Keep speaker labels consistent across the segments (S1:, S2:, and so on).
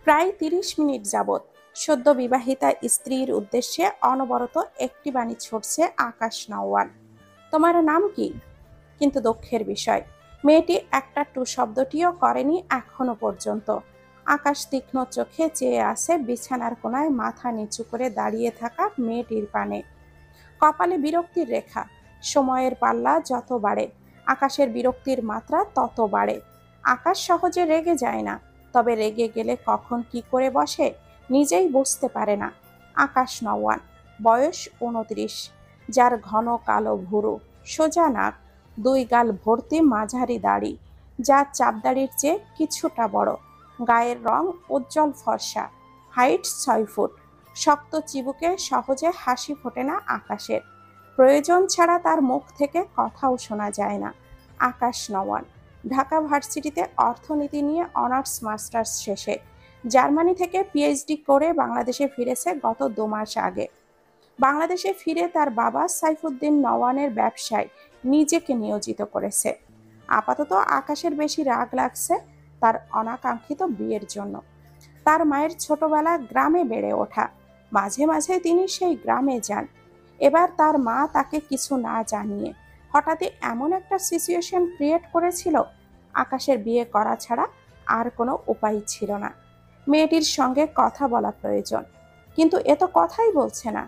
S1: প্রায় ৩০ মিনিট যাবৎ সদ্য বিবাহিতা স্ত্রীর উদ্দেশ্যে অনবরত একটি বাণী ছুটছে আকাশ নওয়ান। তোমার নাম কি? কিন্তু দুঃখের বিষয়, মেয়েটি একটা টু শব্দটিও করেনি এখনো পর্যন্ত। আকাশ তীক্ষ্ণ চোখে চেয়ে আছে বিছানার কোনায় মাথা নিচু করে দাঁড়িয়ে থাকা মেয়েটির পানে। কপালে বিরক্তির রেখা। সময়ের পাল্লা যত বাড়ে, আকাশের বিরক্তির মাত্রা তত বাড়ে। আকাশ সহজে রেগে যায় না, তবে রেগে গেলে কখন কি করে বসে নিজেই বুঝতে পারে না। আকাশ নওয়ান, বয়স ২৯, যার ঘন কালো ভুরু, সোজা নাক, দুই গাল ভর্তি মাঝারি দাড়ি, যা চাপদাড়ির চেয়ে কিছুটা বড়। গায়ের রং উজ্জ্বল ফর্সা, হাইট ৬ ফুট। শক্ত চিবুকে সহজে হাসি ফোটে না আকাশের। প্রয়োজন ছাড়া তার মুখ থেকে কথাও শোনা যায় না। আকাশ নওয়ান ঢাকা ভার্সিটিতে অর্থনীতি নিয়ে অনার্স মাস্টার্স শেষে জার্মানি থেকে পিএইচডি করে বাংলাদেশে ফিরেছে গত ২ মাস আগে। বাংলাদেশে ফিরে তার বাবা সাইফুদ্দিন নওয়ানের ব্যবসায় নিজেকে নিয়োজিত করেছে। আপাতত আকাশের বেশি রাগ লাগছে তার অনাকাঙ্ক্ষিত বিয়ের জন্য। তার মায়ের ছোটবেলা গ্রামে বেড়ে ওঠা, মাঝে মাঝে তিনি সেই গ্রামে যান। এবার তার মা তাকে কিছু না জানিয়ে হঠাৎই এমন একটা সিচুয়েশন ক্রিয়েট করেছিল, আকাশের বিয়ে করা ছাড়া আর কোনো উপায় ছিল না। মেয়েটির সঙ্গে কথা বলা প্রয়োজন, কিন্তু এ তো কথাই বলছে না।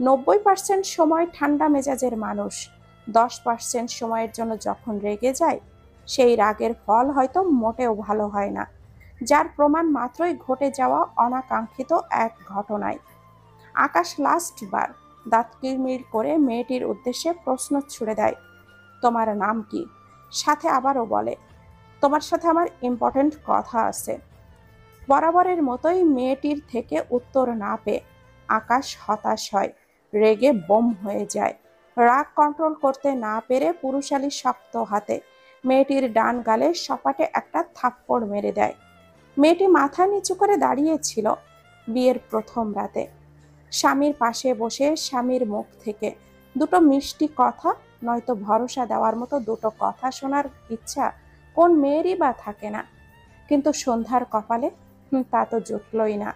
S1: ৯০% সময় ঠান্ডা মেজাজের মানুষ, ১০% সময়ের জন্য যখন রেগে যায়, সেই রাগের ফল হয়তো মোটেও ভালো হয় না, যার প্রমাণ মাত্রই ঘটে যাওয়া অনাকাঙ্ক্ষিত এক ঘটনায়। আকাশ লাস্টবার দাঁত কিরমির করে মেয়েটির উদ্দেশ্যে প্রশ্ন ছুড়ে দেয়, তোমার নাম কি? সাথে আবারও বলে, তোমার সাথে আমার ইম্পর্টেন্ট কথা আছে। বরাবরের মতোই মেয়েটির থেকে উত্তর না পেয়ে আকাশ হতাশ হয়, রেগে বোম হয়ে যায়। রাগ কন্ট্রোল করতে না পেরে পুরুষালী শক্ত হাতে মেয়েটির ডান গালে সপাটে একটা থাপ্পড় মেরে দেয়। মেয়েটি মাথা নিচু করে দাঁড়িয়েছিল বিয়ের প্রথম রাতে। স্বামীর পাশে বসে স্বামীর মুখ থেকে দুটো মিষ্টি কথা, নয়তো ভরসা দেওয়ার মতো দুটো কথা শোনার ইচ্ছা কোন মেয়েরই বা থাকে না। কিন্তু সন্ধ্যার কপালে তা তো জুটলই না।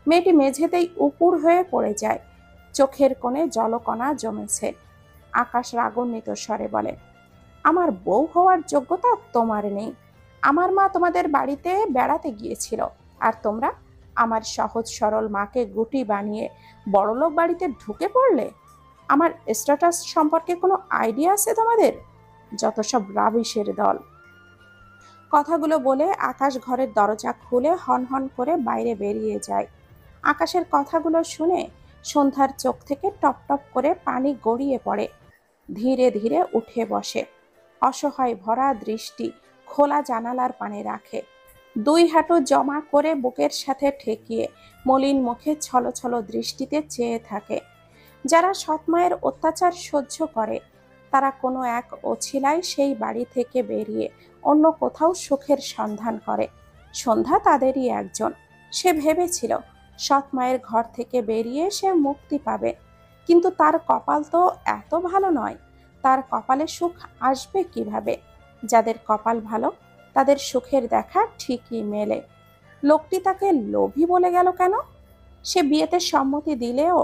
S1: মেয়েটি মেঝেতেই উপুর হয়ে পড়ে যায়, চোখের কোণে জলকণা জমেছে। আকাশ রাগান্বিত স্বরে বলে, আমার বউ হওয়ার যোগ্যতা তোমার নেই। আমার মা তোমাদের বাড়িতে বেড়াতে গিয়েছিল, আর তোমরা আমার সহজ সরল মাকে গুটি বানিয়ে বড়লোক বাড়িতে ঢুকে পড়লে। আমার স্ট্যাটাস সম্পর্কে কোনো আইডিয়া আছে তোমাদের? যত সব রাবিশের দল। কথাগুলো বলে আকাশ ঘরের দরজা খুলে হনহন করে বাইরে বেরিয়ে যায়। আকাশের কথাগুলো শুনে সন্ধ্যার চোখ থেকে টপ টপ করে পানি গড়িয়ে পড়ে। ধীরে ধীরে উঠে বসে, অসহায় ভরা দৃষ্টি খোলা জানালার পানে রাখে। দুই হাঁটু জমা করে বুকের সাথে ঠেকিয়ে মলিন মুখে ছলছল দৃষ্টিতে চেয়ে থাকে। যারা সৎমায়ের অত্যাচার সহ্য করে, তারা কোনো এক অছিলায় সেই বাড়ি থেকে বেরিয়ে অন্য কোথাও সুখের সন্ধান করে। সন্ধ্যা তাদেরই একজন। সে ভেবেছিল সৎমায়ের ঘর থেকে বেরিয়ে সে মুক্তি পাবে, কিন্তু তার কপাল তো এত ভালো নয়। তার কপালে সুখ আসবে কিভাবে? যাদের কপাল ভালো তাদের সুখের দেখা ঠিকই মেলে। লোকটি তাকে লোভী বলে গেল কেন? সে বিয়েতে সম্মতি দিলেও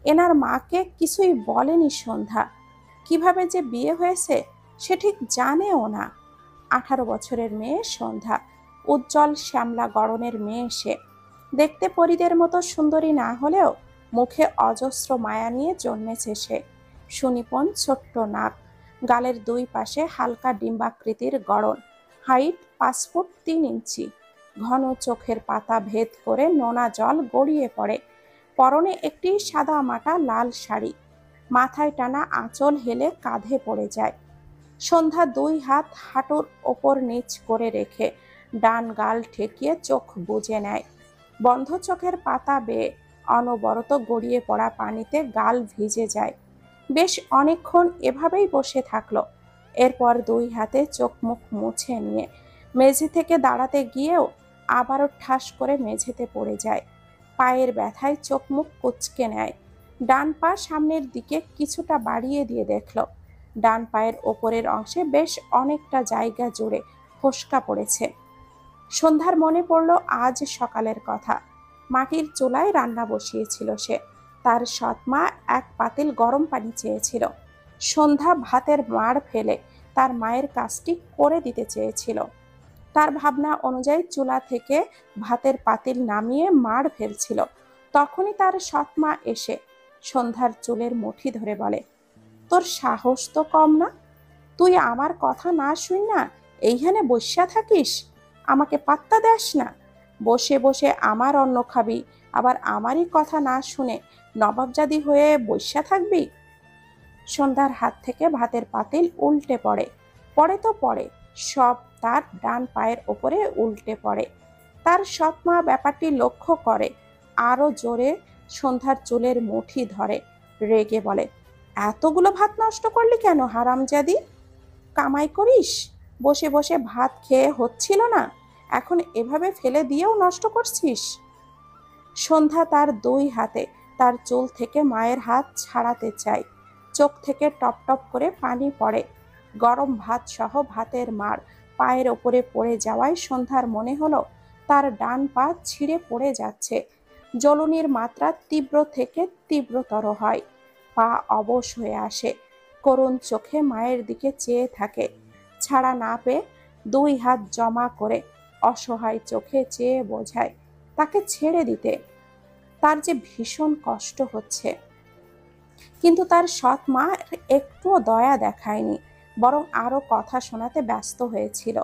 S1: এনার মাকে কিছুই বলেনি সন্ধ্যা। কিভাবে যে বিয়ে হয়েছে সে ঠিক জানেও না। 18 বছরের মেয়ে সন্ধ্যা, উজ্জ্বল শ্যামলা গড়নের মেয়ে সে। দেখতে পরীদের মতো সুন্দরী না হলেও মুখে অজস্র মায়া নিয়ে জন্মেছে সে। সুনিপুণ ছোট্ট নাক, গালের দুই পাশে হালকা ডিম্বাকৃতির গড়ন, হাইট 5 ফুট 3 ইঞ্চি। ঘন চোখের পাতা ভেদ করে নোনা জল গড়িয়ে পড়ে। পরনে একটি সাদা মাটা লাল শাড়ি, মাথায় টানা আঁচল হেলে কাঁধে পড়ে যায়। সন্ধ্যা দুই হাত হাঁটুর ওপর নিচ করে রেখে ডান গাল ঠেকিয়ে চোখ বুজে নেয়। বন্ধ চোখের পাতা বেয়ে অনবরত গড়িয়ে পড়া পানিতে গাল ভিজে যায়। বেশ অনেকক্ষণ এভাবেই বসে থাকলো। এরপর দুই হাতে চোখ মুখ মুছে নিয়ে মেঝে থেকে দাঁড়াতে গিয়েও আবারও ঠাস করে মেঝেতে পড়ে যায়। পায়ের ব্যথায় চোখ মুখ কুঁচকে নেয়। ডান পা সামনের দিকে কিছুটা বাড়িয়ে দিয়ে দেখল ডান পায়ের ওপরের অংশে বেশ অনেকটা জায়গা জুড়ে ফোস্কা পড়েছে। সন্ধ্যার মনে পড়ল আজ সকালের কথা। মাটির চুলায় রান্না বসিয়েছিল সে। তার সৎমা এক পাতিল গরম পানি চেয়েছিল। সন্ধ্যা ভাতের মাড় ফেলে তার মায়ের কাজটি করে দিতে চেয়েছিল। তার ভাবনা অনুযায়ী চুলা থেকে ভাতের পাতিল নামিয়ে মাড় ফেলছিল। তখনই তার সৎমা এসে সন্ধ্যার চুলের মুঠি ধরে বলে, তোর সাহস তো কম না? তুই আমার কথা না শুন না এইখানে বসিয়া থাকিস? আমাকে পাত্তা দেস না? বসে বসে আমার অন্ন খাবি, আবার আমারই কথা না শুনে নবাবজাদি হয়ে বসিয়া থাকবি? সন্ধ্যার হাত থেকে ভাতের পাতিল উল্টে পড়ে। পড়ে তো পড়ে, সব তার ডান পায়ের ওপরে উল্টে পড়ে। তার সৎমা ব্যাপারটি লক্ষ্য করে, আরো জোরে সন্ধ্যার চুলের মুঠি ধরে, রেগে বলে, এতগুলো ভাত নষ্ট করলি কেন হারামজাদি? কামাই করিস, বসে বসে ভাত খেয়ে হচ্ছিল না, এখন এভাবে ফেলে দিয়েও নষ্ট করছিস? সন্ধ্যা তার দুই হাতে তার চুল থেকে মায়ের হাত ছাড়াতে চায়। চোখ থেকে টপ টপ করে পানি পড়ে। গরম ভাত সহ ভাতের মাড় পায়ের ওপরে পড়ে যাওয়ায় সন্ধ্যার মনে হলো তার ডান পা ছিঁড়ে পড়ে যাচ্ছে। জ্বলনির মাত্রা তীব্র থেকে তীব্রতর হয়। পা অবশ হয়ে আসে। করুণ চোখে মায়ের দিকে চেয়ে থাকে। ছাড়া না পেয়ে দুই হাত জমা করে অসহায় চোখে চেয়ে বোঝায় তাকে ছেড়ে দিতে। তার যে ভীষণ কষ্ট হচ্ছে। কিন্তু তার সৎ মা একটুও দয়া দেখায়নি, বরং আরো কথা শোনাতে ব্যস্ত হয়েছিল।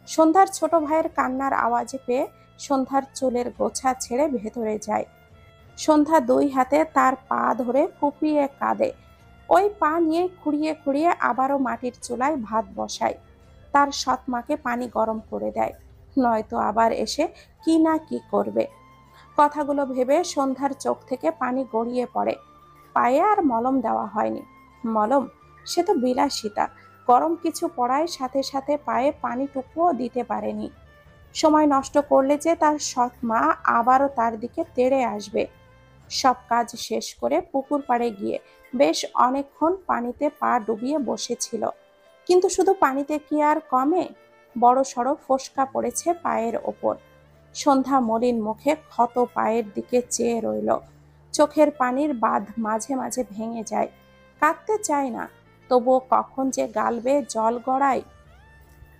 S1: সন্ধ্যার ছোট ভাইয়ের কান্নার আওয়াজে পেয়ে সন্ধ্যার চুলের গোছা ছেড়ে ভেতরে যায়। সন্ধ্যা দুই হাতে তার পা ধরে ফুপিয়ে কাঁদে। ওই পা নিয়ে খুঁড়িয়ে খুঁড়িয়ে আবারও মাটির চুলায় ভাত বসায়। তার সৎ মাকে পানি গরম করে দেয়, নয়তো আবার এসে কি না কি করবে। কথাগুলো ভেবে সন্ধ্যার চোখ থেকে পানি গড়িয়ে পড়ে। পায়ে আর মলম দেওয়া হয়নি। মলম, সে তো বিলাসিতা, গরম কিছু পড়ায় সাথে সাথে পায়ে পানিটুকুও দিতে পারেনি। সময় নষ্ট করলে যে তার সৎ মা আবারও তার দিকে তেড়ে আসবে। সব কাজ শেষ করে পুকুর পাড়ে গিয়ে বেশ অনেকক্ষণ পানিতে পা ডুবিয়ে বসেছিল। কিন্তু শুধু পানিতে কি আর কমে? বড় সড় ফোসকা পড়েছে পায়ের ওপর। সন্ধ্যা মলিন মুখে ক্ষত পায়ের দিকে চেয়ে রইল। চোখের পানির বাঁধ মাঝে মাঝে ভেঙে যায়। কাঁদতে চায় না, তবুও কখন যে গাল বেয়ে জল গড়ায়।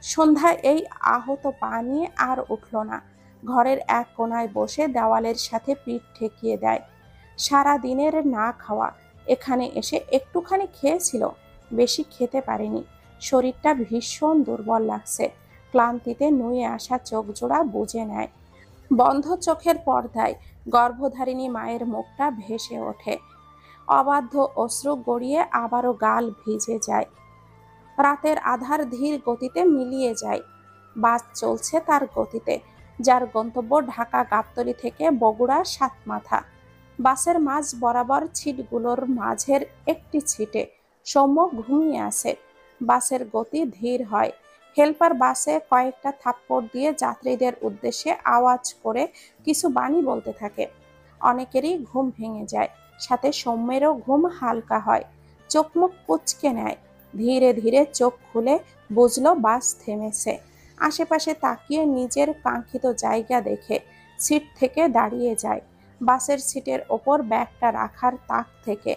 S1: সন্ধ্যা এই আহত পা নিয়ে আর উঠল না। ঘরের এক কোনায় বসে দেওয়ালের সাথে পিঠ ঠেকিয়ে দেয়। সারা দিনের না খাওয়া, এখানে এসে একটুখানি খেয়েছিল, বেশি খেতে পারেনি। শরীরটা ভীষণ দুর্বল লাগছে। ক্লান্তিতে নুয়ে আসা চোখ জোড়া বুজে নেয়। বন্ধ চোখের পর্দায় গর্ভধারিণী মায়ের মুখটা ভেসে ওঠে। অবাধ্য অশ্রু গড়িয়ে আবারও গাল ভিজে যায়। রাতের আধার ধীর গতিতে মিলিয়ে যায়। বাস চলছে তার গতিতে, যার গন্তব্য ঢাকা গাবতলী থেকে বগুড়া সাতমাথা। বাসের মাঝ বরাবর ছিটগুলোর মাঝের একটি ছিটে সৌম্য ঘুমিয়ে আসে। বাসের গতি ধীর হয়। হেল্পার বাসে কয়েকটা থাপ্পড় দিয়ে যাত্রীদের উদ্দেশ্যে আওয়াজ করে কিছু বাণী বলতে থাকে। অনেকেরই ঘুম ভেঙে যায়, সাথে সৌম্যেরও ঘুম হালকা হয়। চোখ মুখ কুঁচকে নেয়। ধীরে ধীরে চোখ খুলে বুঝলো বাস থেমেছে। আশেপাশে তাকিয়ে নিজের কাঙ্ক্ষিত জায়গা দেখে সিট থেকে দাঁড়িয়ে যায়। বাসের সিটের ওপর ব্যাগটা রাখার তাক থেকে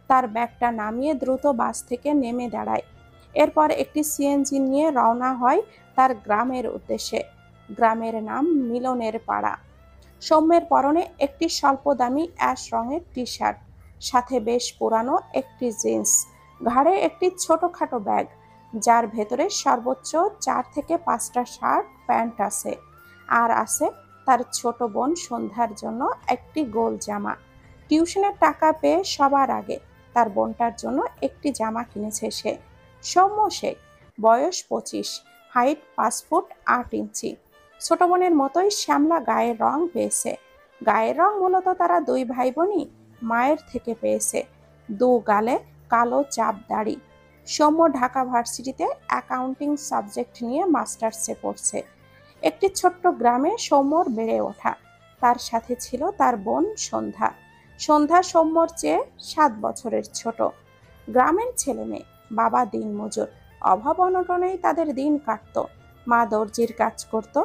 S1: তার ব্যাগটা নামিয়ে দ্রুত বাস থেকে নেমে দাঁড়ায়। এরপর একটি সিএনজি নিয়ে রওনা হয় তার গ্রামের উদ্দেশ্যে। গ্রামের নাম মিলনের পাড়া। সৌম্যের পরনে একটি স্বল্প দামি অ্যাশ রঙের টি শার্ট, সাথে বেশ পুরানো একটি জিন্স, ঘাড়ে একটি ছোটখাটো ব্যাগ, যার ভেতরে সর্বোচ্চ 4 থেকে 5টা শার্ট প্যান্ট আছে। আর আছে তার ছোট বোন সন্ধ্যার জন্য একটি গোল জামা। টিউশনের টাকা পেয়ে সবার আগে তার বোনটার জন্য একটি জামা কিনেছে সে। সৌম্য শেখ, বয়স 25, হাইট 5 ফুট 8 ইঞ্চি। ছোট বোনের মতোই শ্যামলা গায়ের রং পেয়েছে। গায়ের রং মূলত তারা দুই ভাই বোনই মায়ের থেকে পেয়েছে। দু গালে কালো চাপ দাড়ি। সৌম্য ঢাকা ভার্সিটিতে অ্যাকাউন্টিং সাবজেক্ট নিয়ে মাস্টার্সে পড়ছে। একটি ছোট্ট গ্রামে সৌম্যর বেড়ে ওঠা। তার সাথে ছিল তার বোন সন্ধ্যা। সন্ধ্যা সৌম্যর চেয়ে 7 বছরের ছোট। গ্রামের ছেলে মেয়ে, বাবা দিনমজুর, অভাব অনটনেই তাদের দিন কাটত। মা দর্জির কাজ করত।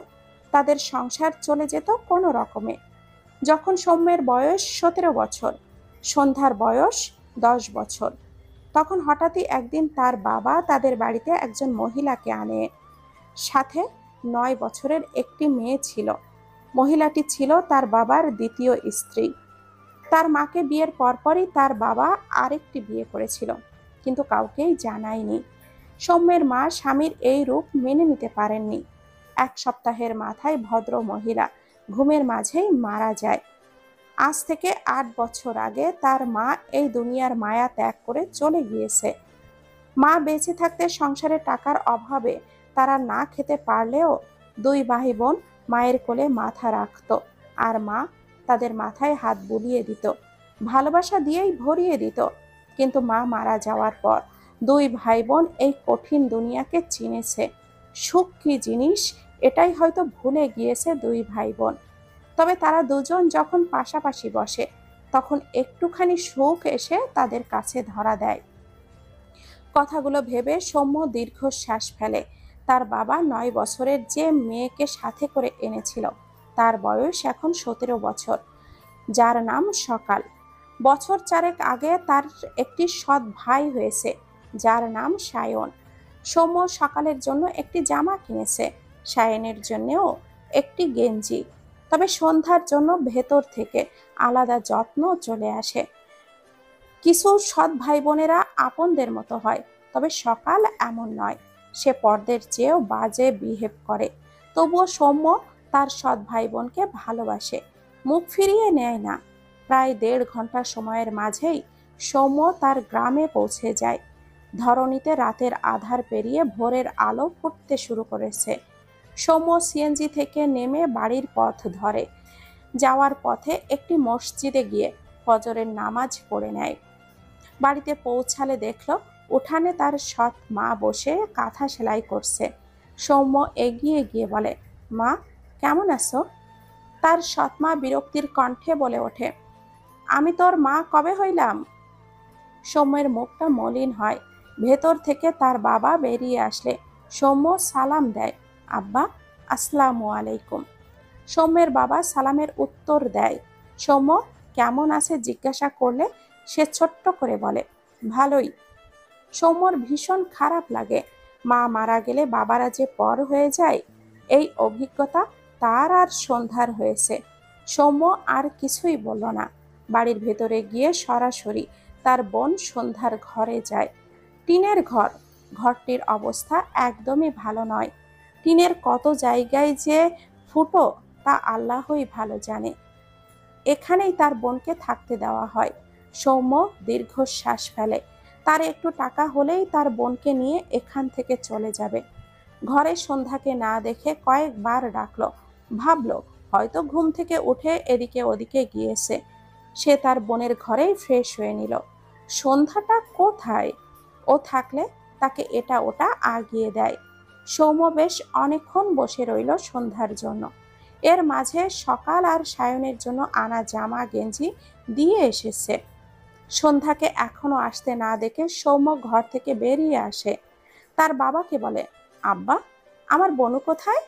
S1: তাদের সংসার চলে যেত কোনো রকমে। যখন সৌম্যের বয়স 17 বছর, সন্ধ্যার বয়স 10 বছর, তখন হঠাৎই একদিন তার বাবা তাদের বাড়িতে একজন মহিলাকে আনে। সাথে 9 বছরের একটি মেয়ে ছিল। মহিলাটি ছিল তার বাবার দ্বিতীয় স্ত্রী। তার মাকে বিয়ের পরপরই তার বাবা আরেকটি বিয়ে করেছিল, কিন্তু কাউকেই জানায়নি। সৌম্যের মা স্বামীর এই রূপ মেনে নিতে পারেননি। 1 সপ্তাহের মাথায় ভদ্র মহিলা ঘুমের মাঝেই মারা যায়। আজ থেকে 8 বছর আগে তার মা এই দুনিয়ার মায়া ত্যাগ করে চলে গিয়েছে। মা বেঁচে থাকতে সংসারে টাকার অভাবে তারা না খেতে পারলেও 2 ভাই বোন মায়ের কোলে মাথা রাখত, আর মা তাদের মাথায় হাত বুলিয়ে দিত, ভালোবাসা দিয়েই ভরিয়ে দিত। কিন্তু মা মারা যাওয়ার পর 2 ভাই বোন এই কঠিন দুনিয়াকে চিনেছে। সুখ কি জিনিস এটাই হয়তো ভুলে গিয়েছে 2 ভাই বোন। তবে তারা দুজন যখন পাশাপাশি বসে, তখন একটুখানি সুখ এসে তাদের কাছে ধরা দেয়। কথাগুলো ভেবে সৌম্য দীর্ঘশ্বাস ফেলে। তার বাবা 9 বছরের যে মেয়েকে সাথে করে এনেছিল, তার বয়স এখন 17 বছর, যার নাম সকাল। বছর 4 আগে তার একটি সৎ ভাই হয়েছে, যার নাম সায়ন। সৌম্য সকালের জন্য একটি জামা কিনেছে, সায়নের জন্যও একটি গেঞ্জি। তবে সন্ধ্যার জন্য ভেতর থেকে আলাদা যত্ন চলে আসে। কিছু সৎ ভাই বোনেরা আপনদের মতো হয়, তবে সকাল এমন নয়। সে পরদের চেয়েও বাজে বিহেভ করে। তবুও সৌম্য তার সৎ ভাই বোনকে ভালোবাসে, মুখ ফিরিয়ে নেয় না। প্রায় 1.5 ঘন্টা সময়ের মাঝেই সৌম্য তার গ্রামে পৌঁছে যায়। ধরণীতে রাতের আধার পেরিয়ে ভোরের আলো ফুটতে শুরু করেছে। সৌম্য সিএনজি থেকে নেমে বাড়ির পথ ধরে। যাওয়ার পথে একটি মসজিদে গিয়ে ফজরের নামাজ পড়ে নেয়। বাড়িতে পৌঁছালে দেখল উঠানে তার সৎ মা বসে কাঁথা সেলাই করছে। সৌম্য এগিয়ে গিয়ে বলে, মা কেমন আছো? তার সৎ মা বিরক্তির কণ্ঠে বলে ওঠে, আমি তোর মা কবে হইলাম? সৌম্যের মুখটা মলিন হয়। ভেতর থেকে তার বাবা বেরিয়ে আসলে সৌম্য সালাম দেয়, আব্বা আসসালামু আলাইকুম। সৌম্যের বাবা সালামের উত্তর দেয়। সৌম্য কেমন আছে জিজ্ঞাসা করলে সে ছোট্ট করে বলে, ভালোই। সৌম্যর ভীষণ খারাপ লাগে। মা মারা গেলে বাবারা যে পর হয়ে যায়, এই অভিজ্ঞতা তার আর সন্ধ্যার হয়েছে। সৌম্য আর কিছুই বলল না। বাড়ির ভেতরে গিয়ে সরাসরি তার বোন সন্ধ্যার ঘরে যায়। টিনের ঘর। ঘরটির অবস্থা একদমই ভালো নয়। টিনের কত জায়গায় যে ফুটো তা আল্লাহই ভালো জানে। এখানেই তার বোনকে থাকতে দেওয়া হয়। সৌম্য দীর্ঘশ্বাস ফেলে। তার একটু টাকা হলেই তার বোনকে নিয়ে এখান থেকে চলে যাবে। ঘরে সন্ধ্যাকে না দেখে কয়েকবার ডাকলো। ভাবলো হয়তো ঘুম থেকে উঠে এদিকে ওদিকে গিয়েছে। সে তার বোনের ঘরেই ফ্রেশ হয়ে নিল। সন্ধ্যাটা কোথায়? ও থাকলে তাকে এটা ওটা আগিয়ে দেয়। সৌম্য বেশ অনেকক্ষণ বসে রইল সন্ধ্যার জন্য। এর মাঝে সকাল আর সায়নের জন্য আনা জামা গেঞ্জি দিয়ে এসেছে। সন্ধ্যাকে এখনো আসতে না দেখে সৌম্য ঘর থেকে বেরিয়ে আসে। তার বাবাকে বলে, আব্বা আমার বনু কোথায়?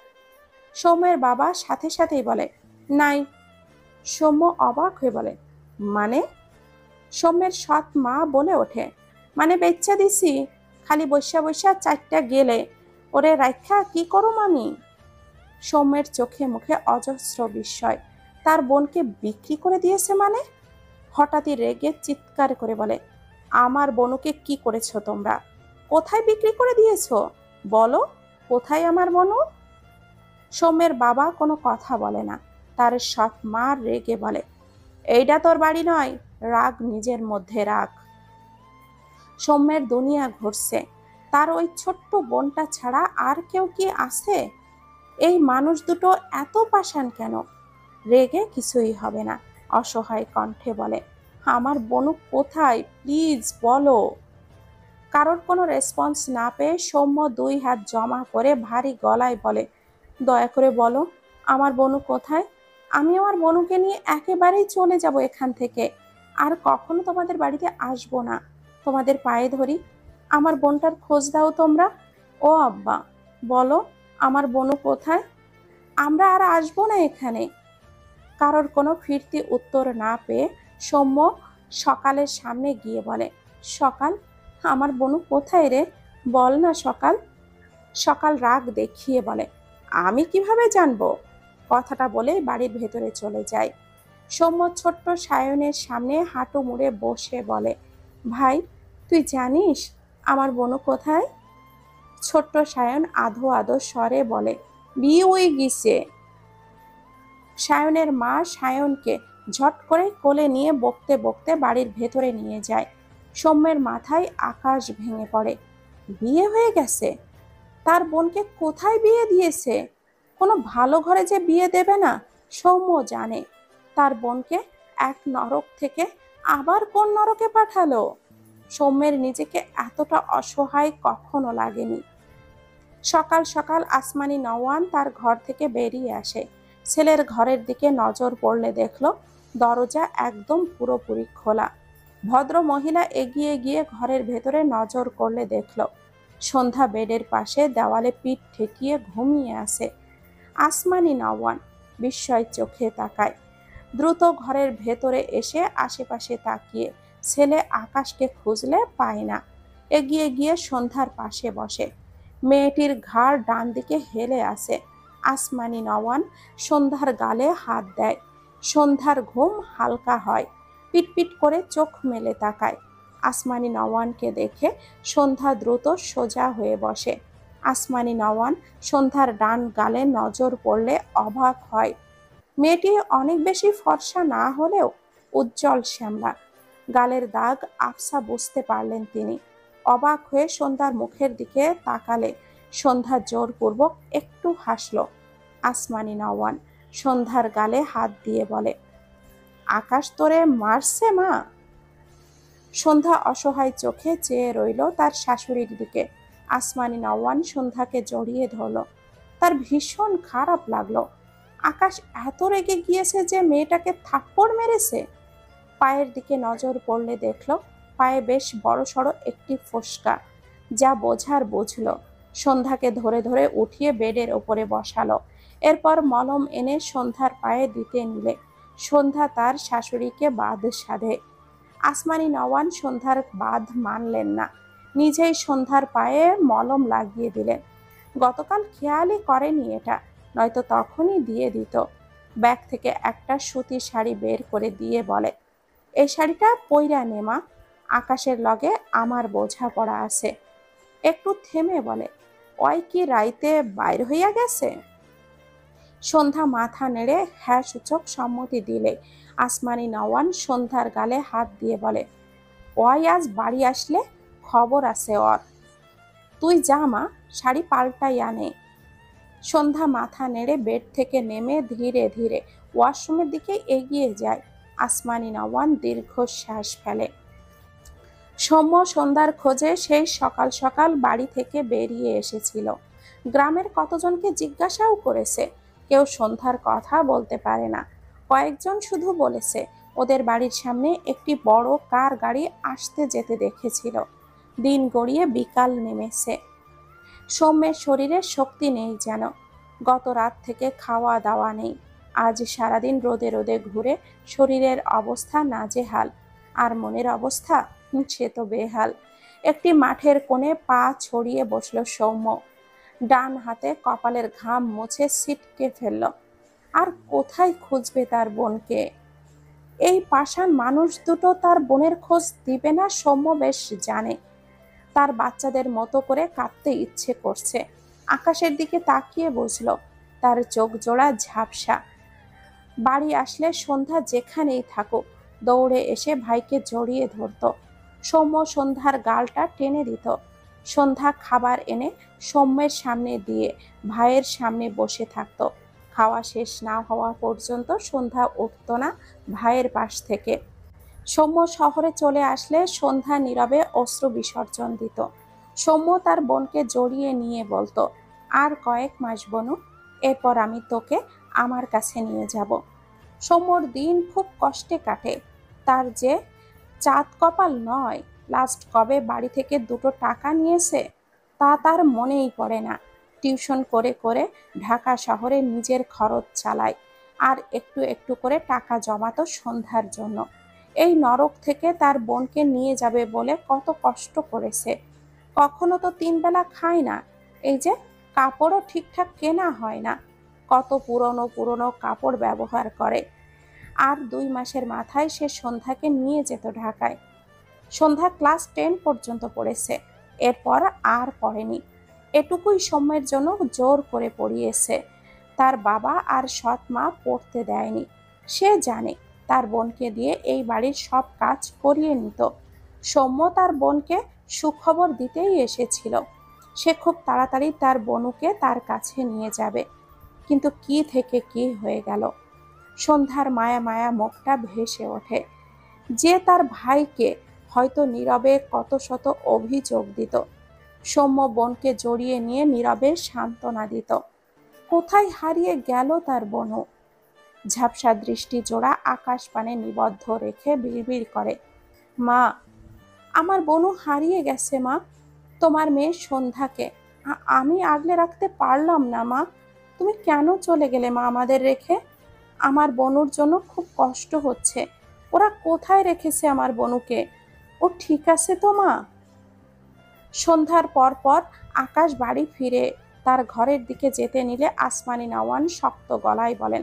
S1: সৌম্যের বাবা সাথে সাথেই বলে, নাই। সৌম্য অবাক হয়ে বলে, মানে? সৌম্যের সৎ মা বলে ওঠে, মানে বেচ্চা দিছি, খালি বৈশা বৈশা 4টা গেলে ওরে রাইখা কি করুম আমি? সৌম্যের চোখে মুখে অজস্র বিস্ময়। তার বোনকে বিক্রি করে দিয়েছে মানে? হঠাৎই রেগে চিৎকার করে বলে, আমার বনুকে কি করেছো তোমরা? কোথায় বিক্রি করে দিয়েছো? বলো কোথায় আমার বনু? সৌম্যের বাবা কোনো কথা বলে না। তার সৎ মা রেগে বলে, এইটা তোর বাড়ি নয়, রাগ নিজের মধ্যে রাগ। সৌম্যের দুনিয়া ঘুরছে। তার ওই ছোট্ট বোনটা ছাড়া আর কেউ কি আছে? এই মানুষ দুটো এত পাষাণ কেন? রেগে কিছুই হবে না, অসহায় কণ্ঠে বলে, আমার বনু কোথায় প্লিজ বলো। কারোর কোনো রেসপন্স না পেয়ে সৌম্য 2 হাত জমা করে ভারী গলায় বলে, দয়া করে বলো আমার বনু কোথায়? আমি আমার বনুকে নিয়ে একেবারেই চলে যাব এখান থেকে। আর কখনো তোমাদের বাড়িতে আসবো না। তোমাদের পায়ে ধরি, আমার বোনটার খোঁজ দাও তোমরা। ও আব্বা বলো আমার বনু কোথায়? আমরা আর আসবো না এখানে। কারোর কোনো ফিরতি উত্তর না পেয়ে সৌম্য সকালের সামনে গিয়ে বলে, সকাল, আমার বনু কোথায় রে? বল না সকাল। সকাল রাগ দেখিয়ে বলে, আমি কিভাবে জানবো? কথাটা বলে বাড়ির ভেতরে চলে যায়। সৌম্য ছোট্ট সায়নের সামনে হাঁটু মুড়ে বসে বলে, ভাই, তুই জানিস আমার বনু কোথায়? ছোট্ট সায়ন আধো আধো স্বরে বলে, বিয়ে হয়ে গেছে। সায়নের মা সায়নকে ঝট করে কোলে নিয়ে বকতে বকতে বাড়ির ভেতরে নিয়ে যায়। সৌম্যের মাথায় আকাশ ভেঙে পড়ে। বিয়ে হয়ে গেছে? তার বোনকে কোথায় বিয়ে দিয়েছে? কোনো ভালো ঘরে যে বিয়ে দেবে না, সৌম্য জানে। তার বোনকে এক নরক থেকে আবার কোন নরকে পাঠালো? সৌম্যের নিজেকে এতটা অসহায় কখনো লাগেনি। সকাল সকাল আসমানি নওয়ান তার ঘর থেকে বেরিয়ে আসে। ছেলের ঘরের দিকে নজর পড়লে দেখল দরজা একদম পুরোপুরি খোলা। ভদ্র মহিলা এগিয়ে গিয়ে ঘরের ভেতরে নজর করলে দেখল সন্ধ্যা বেডের পাশে দেওয়ালে পিঠ ঠেকিয়ে ঘুমিয়ে আছে। আসমানি নওয়ান বিস্ময় চোখে তাকায়। দ্রুত ঘরের ভেতরে এসে আশেপাশে তাকিয়ে ছেলে আকাশকে খুঁজলে পায় না। এগিয়ে গিয়ে সন্ধ্যার পাশে বসে। মেয়েটির ঘাড় ডান দিকে হেলে আসে। আসমানি নওয়ান সন্ধ্যার গালে হাত দেয়। সন্ধ্যার ঘুম হালকা হয়। পিটপিট করে চোখ মেলে তাকায়। আসমানি নওয়ানকে দেখে সন্ধ্যা দ্রুত সোজা হয়ে বসে। আসমানি নওয়ান সন্ধ্যার ডান গালে নজর পড়লে অবাক হয়। মেয়েটি অনেক বেশি ফর্সা না হলেও উজ্জ্বল শ্যামলা। গালের দাগ আফসা বুঝতে পারলেন তিনি। অবাক হয়ে সন্ধ্যার মুখের দিকে তাকালে সন্ধ্যা জোরপূর্বক একটু হাসল। আসমানি নওয়ান সন্ধ্যার গালে হাত দিয়ে বলে, আকাশ তোরে মারছে মা? সন্ধ্যা অসহায় চোখে চেয়ে রইল তার শাশুড়ির দিকে। আসমানি নওয়ান সন্ধ্যাকে জড়িয়ে ধরল। তার ভীষণ খারাপ লাগলো। আকাশ এত রেগে গিয়েছে যে মেয়েটাকে থাপ্পড় মেরেছে। পায়ের দিকে নজর পড়লে দেখল পায়ে বেশ বড়সড় একটি ফোস্কা। যা বোঝার বুঝল। সন্ধ্যাকে ধরে ধরে উঠিয়ে বেডের ওপরে বসালো। এরপর মলম এনে সন্ধ্যার পায়ে দিতে নিলে সন্ধ্যা তার শাশুড়িকে বাদ সাধে। আসমানি নওয়ান সন্ধ্যার বাদ মানলেন না। নিজেই সন্ধ্যার পায়ে মলম লাগিয়ে দিলেন। গতকাল খেয়ালই করেনি এটা, নয়তো তখনই দিয়ে দিত। ব্যাগ থেকে একটা সুতির শাড়ি বের করে দিয়ে বলে, এই শাড়িটা পইরা নে মা, আকাশের লগে আমার বোঝাপড়া আছে। একটু থেমে বলে, ওই কি রাইতে বাইর হইয়া গেছে? সন্ধ্যা মাথা নেড়ে হ্যাঁ সূচক সম্মতি দিলে আসমানি নওয়ান সন্ধ্যার গালে হাত দিয়ে বলে, ওই আজ বাড়ি আসলে খবর আছে ওর। তুই যা মা, শাড়ি পাল্টাই আনে। সন্ধ্যা মাথা নেড়ে বেড থেকে নেমে ধীরে ধীরে ওয়াশরুমের দিকে এগিয়ে যায়। আসমানি নওয়ান দীর্ঘশ্বাস ফেলে। সৌম্য সন্ধ্যার খোঁজে সেই সকাল সকাল বাড়ি থেকে বেরিয়ে এসেছিল। গ্রামের কতজনকে জিজ্ঞাসাও করেছে, কেউ সন্ধ্যার কথা বলতে পারে না। কয়েকজন শুধু বলেছে ওদের বাড়ির সামনে একটি বড় কার গাড়ি আসতে যেতে দেখেছিল। দিন গড়িয়ে বিকাল নেমেছে। সৌম্যের শরীরে শক্তি নেই যেন। গত রাত থেকে খাওয়া দাওয়া নেই। আজ সারাদিন রোদে রোদে ঘুরে শরীরের অবস্থা নাজেহাল। আর মনের অবস্থা, সে তো বেহাল। একটি মাঠের কোণে পা ছড়িয়ে বসল সৌম্য। ডান হাতে কপালের ঘাম মুছে ছিটকে ফেলল। আর কোথায় খুঁজবে তার বোনকে? এই পাষাণ মানুষ দুটো তার বোনের খোঁজ দিবে না সৌম্য বেশ জানে। তার বাচ্চাদের মতো করে কাঁদতে ইচ্ছে করছে। আকাশের দিকে তাকিয়ে বুঝল তার চোখ জোড়া ঝাপসা। বাড়ি আসলে সন্ধ্যা যেখানেই থাকুক দৌড়ে এসে ভাইকে জড়িয়ে ধরত। সৌম্য সন্ধ্যার গালটা টেনে দিত। সন্ধ্যা খাবার এনে সৌম্যের সামনে দিয়ে ভাইয়ের সামনে বসে থাকত। খাওয়া শেষ না হওয়া পর্যন্ত সন্ধ্যা উঠত না ভাইয়ের পাশ থেকে। সৌম্য শহরে চলে আসলে সন্ধ্যা নীরবে অশ্রু বিসর্জন দিত। সৌম্য তার বোনকে জড়িয়ে নিয়ে বলতো, আর কয়েক মাস বনু, এরপর আমি তোকে আমার কাছে নিয়ে যাব। সৌম্যর দিন খুব কষ্টে কাটে। তার যে চাঁদ কপাল নয়, লাস্ট কবে বাড়ি থেকে দুটো টাকা নিয়েছে তা তার মনেই পড়ে না। টিউশন করে করে ঢাকা শহরে নিজের খরচ চালায়, আর একটু একটু করে টাকা জমাতো সন্ধ্যার জন্য। এই নরক থেকে তার বোনকে নিয়ে যাবে বলে কত কষ্ট করেছে। কখনো তো 3 বেলা খায় না। এই যে কাপড়ও ঠিকঠাক কেনা হয় না, কত পুরনো পুরনো কাপড় ব্যবহার করে। আর 2 মাসের মাথায় সে সন্ধ্যাকে নিয়ে যেত ঢাকায়। সন্ধ্যা ক্লাস 10 পর্যন্ত পড়েছে, এরপর আর পড়েনি। এটুকুই সময়ের জন্য জোর করে পড়িয়েছে। তার বাবা আর সৎ মা পড়তে দেয়নি। সে জানে তার বোনকে দিয়ে এই বাড়ির সব কাজ করিয়ে নিত। সৌম্য তার বোনকে সুখবর দিতেই এসেছিল। সে খুব তাড়াতাড়ি তার বোনুকে তার কাছে নিয়ে যাবে। কিন্তু কি থেকে কি হয়ে গেল। সন্ধ্যার মায়া মায়া মুখটা ভেসে ওঠে। যে তার ভাইকে হয়তো নীরবে কত শত অভিযোগ দিত, সৌম্য বোনকে জড়িয়ে নিয়ে নীরবে সান্ত্বনা দিত। কোথায় হারিয়ে গেল তার বনু? ঝাপসা দৃষ্টি জোড়া আকাশ পানে নিবদ্ধ রেখে বিড়বিড় করে, মা, আমার বনু হারিয়ে গেছে মা। তোমার মেয়ে সন্ধ্যাকে আমি আগলে রাখতে পারলাম না মা। তুমি কেন চলে গেলে মা আমাদের রেখে? আমার বনুর জন্য খুব কষ্ট হচ্ছে। ওরা কোথায় রেখেছে আমার বনুকে? ও ঠিক আছে তো মা? সন্ধ্যার পর পর আকাশ বাড়ি ফিরে তার ঘরের দিকে যেতে নিলে আসমানি নওয়ান শক্ত গলায় বলেন,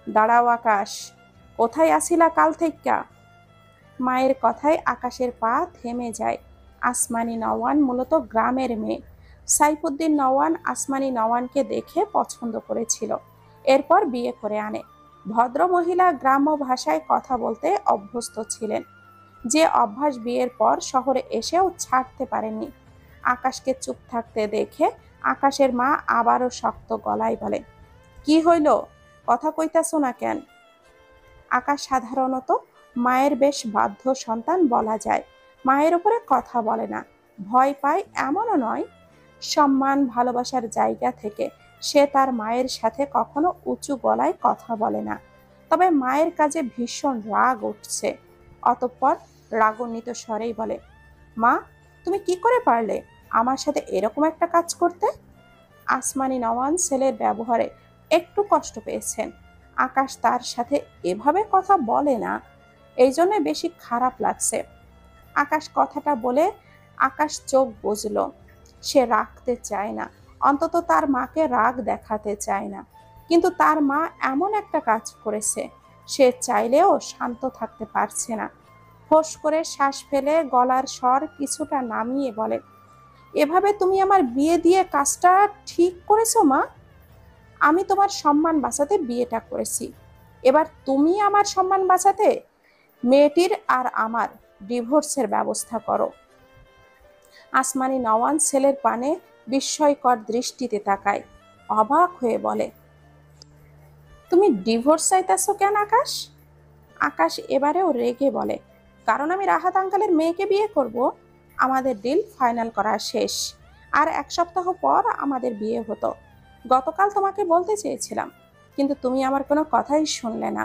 S1: দাঁড়াও আকাশ, কোথায় আসিলা কাল থেইক্কা? মায়ের কথায় আকাশের পা থেমে যায়। আসমানি নওয়ান মূলত গ্রামের মেয়ে। সাইফুদ্দিন নওয়ান আসমানি নওয়ানকে দেখে পছন্দ করেছিল, এরপর বিয়ে করে আনে। ভদ্র মহিলা গ্রাম্য ভাষায় কথা বলতে অভ্যস্ত ছিলেন, যে অভ্যাস বিয়ের পর শহরে এসেও ছাড়তে পারেননি। আকাশকে চুপ থাকতে দেখে আকাশের মা আবারও শক্ত গলায় বলে, কি হইল, কথা কইতাছো না কেন? আকাশ সাধারণত মায়ের বেশ বাধ্য সন্তান বলা যায়। মায়ের উপরে কথা বলে না, ভয় পায় এমনও নয়। সম্মান ভালোবাসার জায়গা থেকে সে তার মায়ের সাথে কখনো উঁচু গলায় কথা বলে না। তবে মায়ের কাজে ভীষণ রাগ উঠছে। অতঃপর রাগান্বিত স্বরেই বলে, মা, তুমি কি করে পারলে আমার সাথে এরকম একটা কাজ করতে? আসমানি নওয়ান ছেলের ব্যবহারে একটু কষ্ট পেয়েছেন। আকাশ তার সাথে এভাবে কথা বলে না, এই জন্য বেশি খারাপ লাগছে। আকাশ কথাটা বলে আকাশ চোখ বুজল। সে রাখতে চায় না, অন্তত তার মাকে রাগ দেখাতে চায় না। কিন্তু তার মা এমন একটা কাজ করেছে, সে চাইলেও শান্ত থাকতে পারছে না। ফোঁস করে শ্বাস ফেলে গলার স্বর কিছুটা নামিয়ে বলে, এভাবে তুমি আমার বিয়ে দিয়ে কাজটা ঠিক করেছো মা? আমি তোমার সম্মান বাঁচাতে বিয়েটা করেছি, এবার তুমি আমার সম্মান বাঁচাতে মেয়েটির আর আমার ডিভোর্সের ব্যবস্থা করো। আসমানি নওয়ান ছেলের পানে বিস্ময়কর দৃষ্টিতে তাকায়, অবাক হয়ে বলে, তুমি ডিভোর্স চাইতেছো কেন আকাশ? আকাশ এবারেও রেগে বলে, কারণ আমি রাহাত আঙ্কেলের মেয়েকে বিয়ে করব। আমাদের ডিল ফাইনাল করা শেষ, আর 1 সপ্তাহ পর আমাদের বিয়ে হতো। গতকাল তোমাকে বলতে চেয়েছিলাম, কিন্তু তুমি আমার কোনো কথাই শুনলে না।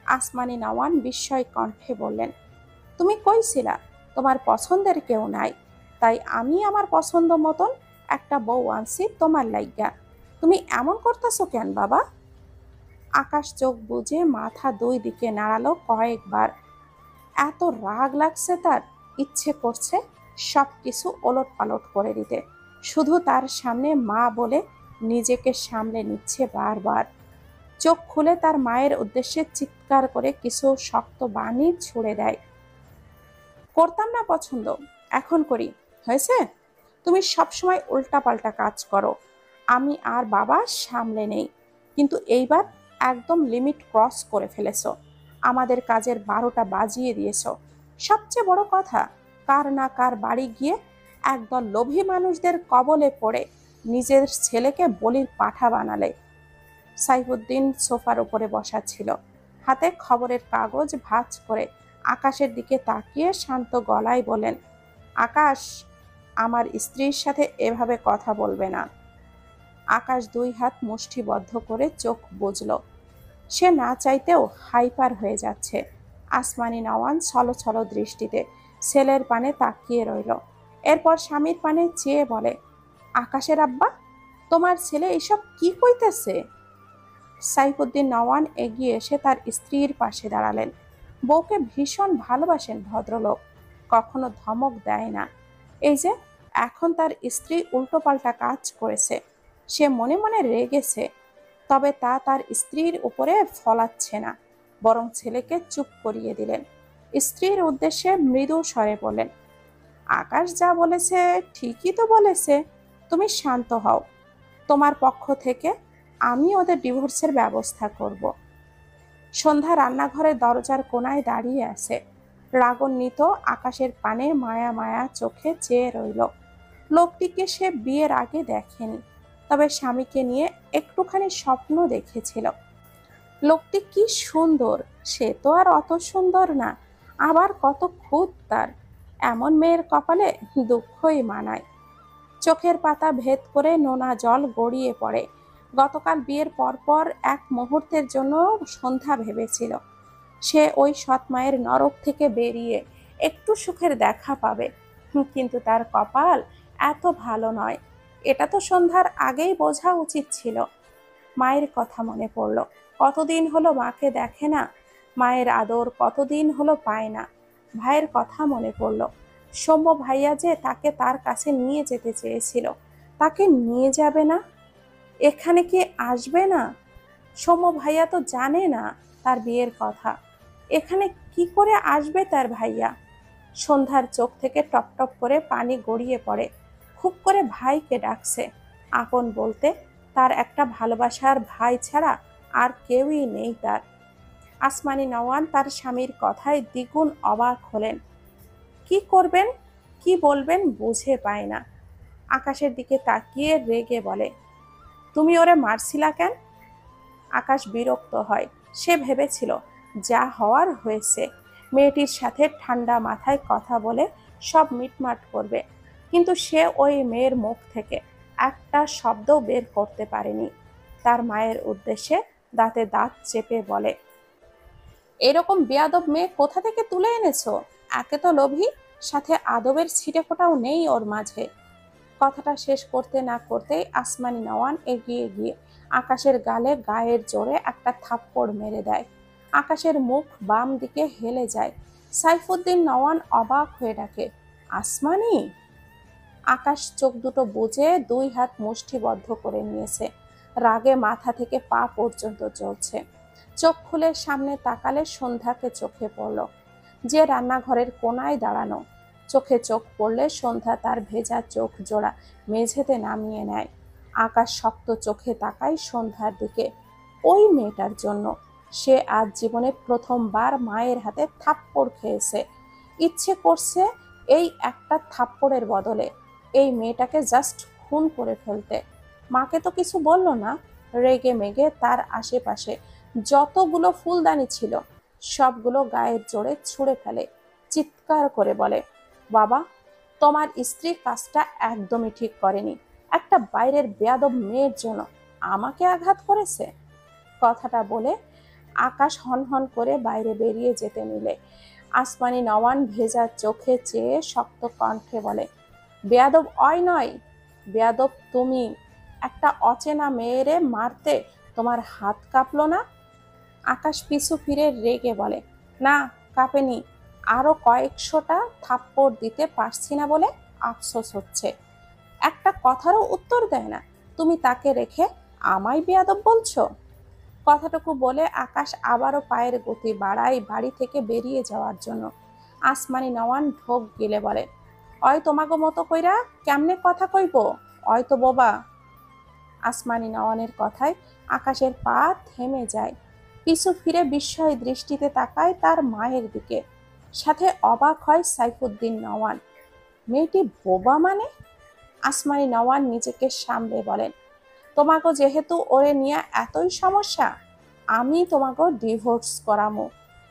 S1: আসমানি নওয়ান বিস্ময় কণ্ঠে বললেন, তুমি কইছিলা তোমার পছন্দের কেউ নাই, তাই আমি আমার পছন্দ মতন একটা বউ আনছি তোমার লাইগা। তুমি এমন করতেছো কেন বাবা? আকাশ চোখ বুজে মাথা 2 দিকে নাড়ালো কয়েকবার। এত রাগ লাগছে তার, ইচ্ছে করছে সবকিছু ওলট পালট করে দিতে। শুধু তার সামনে মা বলে নিজেকে সামলে নিচ্ছে বারবার। চোখ খুলে তার মায়ের উদ্দেশ্যে চিৎকার করে কিছু শক্ত বাণী ছুড়ে দেয়, করতাম না পছন্দ, এখন করি, হয়েছে? তুমি সবসময় উল্টাপাল্টা কাজ করো, আমি আর বাবা সামলে নেই। কিন্তু এইবার একদম লিমিট ক্রস করে ফেলেছো। আমাদের কাজের 12টা বাজিয়ে দিয়েছো। সবচেয়ে বড় কথা, কার না কার বাড়ি গিয়ে একদল লোভী মানুষদের কবলে পড়ে নিজের ছেলেকে বলির পাঠা বানালে। সাইফুদ্দিন সোফার উপরে বসা ছিল, হাতে খবরের কাগজ ভাঁজ করে আকাশের দিকে তাকিয়ে শান্ত গলায় বলেন, আকাশ, আমার স্ত্রীর সাথে এভাবে কথা বলবে না। আকাশ 2 হাত মুষ্টিবদ্ধ করে চোখ বুজল। সে না চাইতেও হাইপার হয়ে যাচ্ছে। আসমানি নওয়ান ছলছল দৃষ্টিতে ছেলের পানে তাকিয়ে রইল। এরপর স্বামীর পানে চেয়ে বলে, আকাশের আব্বা, তোমার ছেলে এসব কি কইতেছে? সাইফুদ্দিন নওয়ান এগিয়ে এসে তার স্ত্রীর পাশে দাঁড়ালেন। বউকে ভীষণ ভালোবাসেন ভদ্রলোক, কখনো ধমক দেয় না। এই যে এখন তার স্ত্রী উল্টোপাল্টা কাজ করেছে, সে মনে মনে রেগেছে, তবে তা তার স্ত্রীর উপরে ফলাচ্ছে না, বরং ছেলেকে চুপ করিয়ে দিলেন। স্ত্রীর উদ্দেশ্যে মৃদু স্বরে বললেন, আকাশ যা বলেছে ঠিকই তো বলেছে, তুমি শান্ত হও। তোমার পক্ষ থেকে আমি ওদের ডিভোর্সের ব্যবস্থা করব। সন্ধ্যা রান্নাঘরের দরজার কোণায় দাঁড়িয়ে আছে, রাগান্বিত আকাশের পানে মায়া মায়া চোখে চেয়ে রইল। লোকটিকে সে বিয়ের আগে দেখেনি, তবে স্বামীকে নিয়ে একটুখানি স্বপ্ন দেখেছিল। লোকটি কি সুন্দর, সে তো আর অত সুন্দর না, আবার কত খুঁত তার। এমন মেয়ের কপালে দুঃখই মানায়। চোখের পাতা ভেদ করে নোনা জল গড়িয়ে পড়ে। গতকাল বিয়ের পরপর এক মুহূর্তের জন্য সন্ধ্যা ভেবেছিল সে ওই সৎ মায়ের নরক থেকে বেরিয়ে একটু সুখের দেখা পাবে, কিন্তু তার কপাল এত ভালো নয়। এটা তো সন্ধ্যার আগেই বোঝা উচিত ছিল। মায়ের কথা মনে পড়ল, কতদিন হলো মাকে দেখে না, মায়ের আদর কতদিন হলো পায় না। ভাইয়ের কথা মনে পড়ল, সৌম্য ভাইয়া যে তাকে তার কাছে নিয়ে যেতে চেয়েছিল, তাকে নিয়ে যাবে না, এখানে কি আসবে না? সৌম্য ভাইয়া তো জানে না তার বিয়ের কথা, এখানে কি করে আসবে তার ভাইয়া? সন্ধ্যার চোখ থেকে টপ টপ করে পানি গড়িয়ে পড়ে। খুব করে ভাইকে ডাকছে, আপন বলতে তার একটা ভালোবাসার ভাই ছাড়া আর কেউই নেই তার। আসমানি নওয়ান তার স্বামীর কথায় দ্বিগুণ অবাক হলেন। কি করবেন, কি বলবেন বুঝে পায় না। আকাশের দিকে তাকিয়ে রেগে বলে, তুমি ওরে মারছিলা কেন? আকাশ বিরক্ত হয়। সে ভেবেছিল যা হওয়ার হয়েছে, মেয়েটির সাথে ঠান্ডা মাথায় কথা বলে সব মিটমাট করবে, কিন্তু সে ওই মেয়ের মুখ থেকে একটা শব্দও বের করতে পারেনি। তার মায়ের উদ্দেশ্যে দাঁতে দাঁত চেপে বলে, এরকম বেয়াদব মেয়ে কোথা থেকে তুলে এনেছো? একে তো লোভী, সাথে আদবের ছিটে ফোঁটাও নেই ওর মাঝে। কথাটা শেষ করতে না করতেই আসমানি নওয়ান এগিয়ে গিয়ে আকাশের গালে গায়ের জোরে একটা থাপ্পড় মেরে দেয়। আকাশের মুখ বাম দিকে হেলে যায়। সাইফুদ্দিন নওয়ান অবাক হয়ে ডাকে, আসমানি! আকাশ চোখ দুটো বুজে দুই হাত মুষ্টিবদ্ধ করে নিয়েছে, রাগে মাথা থেকে পা পর্যন্ত চলছে। চোখ খুলে সামনে তাকালে সন্ধ্যাকে চোখে পড়ল, যে রান্নাঘরের কোনায় দাঁড়ানো। চোখে চোখ পড়লে সন্ধ্যা তার ভেজা চোখ জোড়া মেঝেতে নামিয়ে নেয়। আকাশ শক্ত চোখে তাকায় সন্ধ্যার দিকে, ওই মেয়েটার জন্য। সে আজ জীবনে প্রথমবার মায়ের হাতে থাপ্পড় খেয়েছে। ইচ্ছে করছে এই একটা থাপ্পড়ের বদলে এই মেয়েটাকে জাস্ট খুন করে ফেলতে। মাকে তো কিছু বলল না, রেগে মেগে তার আশেপাশে যতগুলো ফুলদানি ছিল সবগুলো গায়ের জোরে ছুঁড়ে ফেলে। চিৎকার করে বলে, বাবা, তোমার স্ত্রী কাজটা একদমই ঠিক করেনি, একটা বাইরের বেয়াদব মেয়ের জন্য আমাকে আঘাত করেছে। কথাটা বলে আকাশ হনহন করে বাইরে বেরিয়ে যেতে নিলে আসমানি নওয়ান ভেজা চোখে চেয়ে শক্ত কণ্ঠে বলে, বেয়াদব অয় নয়, বেয়াদব তুমি। একটা অচেনা মেয়েরে মারতে তোমার হাত কাঁপলো না? আকাশ পিছু ফিরে রেগে বলে, না, কাঁপেনি, আরো কয়েকশোটা থাপ্পড় দিতে পারছি না বলে আফসোস হচ্ছে। একটা কথারও উত্তর দেয় না, তুমি তাকে রেখে আমায় বেয়াদব বলছো? কথাটুকু বলে আকাশ আবারও পায়ের গতি বাড়ায় বাড়ি থেকে বেরিয়ে যাওয়ার জন্য। আসমানি নওয়ান ঢোক গিলে বলে, অয় তোমাগো মতো কইরা কেমনে কথা কইব, অয় তো বোবা। আসমানি নওয়ানের কথায় আকাশের পা থেমে যায়। পিছু ফিরে বিস্ময় দৃষ্টিতে তাকায় তার মায়ের দিকে, সাথে অবাক হয় সাইফুদ্দিন নওয়ান। মেয়েটি বোবা মানে? আসমানি নওয়ান নিজেকে সামলে বলেন, তোমাকে যেহেতু ওরে নিয়ে এতই সমস্যা, আমি তোমাকে ডিভোর্স করামো,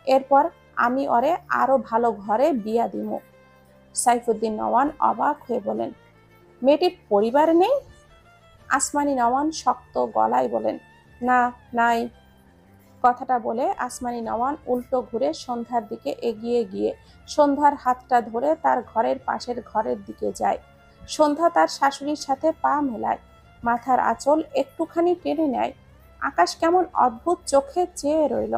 S1: এরপর আমি ওরে আরো ভালো ঘরে বিয়া দিমু। সাইফুদ্দিন নওয়ান অবাক হয়ে বলেন, মেয়েটির পরিবার নেই? আসমানি নওয়ান শক্ত গলায় বলেন, না, নাই। কথাটা বলে আসমানি নওয়ান উল্টো ঘুরে সন্ধ্যার দিকে এগিয়ে গিয়ে সন্ধ্যার হাতটা ধরে তার ঘরের পাশের ঘরের দিকে যায়। সন্ধ্যা তার শাশুড়ির সাথে পা মেলায়। মাথার আঁচল একটুখানি টেনে নেয়। আকাশ কেমন অদ্ভুত চোখে চেয়ে রইল।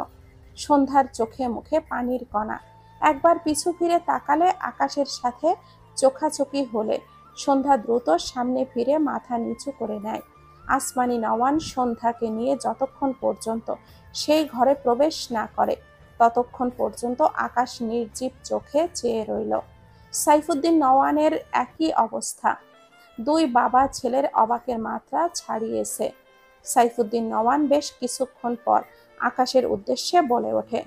S1: সন্ধ্যার চোখে মুখে পানির কণা। একবার পিছু ফিরে তাকালে আকাশের সাথে চোখাচোখি হলে সন্ধ্যা দ্রুত সামনে ফিরে মাথা নিচু করে নেয়। আসমানি নওয়ান সন্ধ্যাকে নিয়ে যতক্ষণ পর্যন্ত সেই ঘরে প্রবেশ না করে ততক্ষণ পর্যন্ত আকাশ নির্জীব চোখে চেয়ে রইল। সাইফুদ্দিন নওয়ানের একই অবস্থা। দুই বাবা ছেলের অবাকের মাত্রা ছাড়িয়েছে। সাইফুদ্দিন নওয়ান বেশ কিছুক্ষণ পর আকাশের উদ্দেশ্যে বলে ওঠে,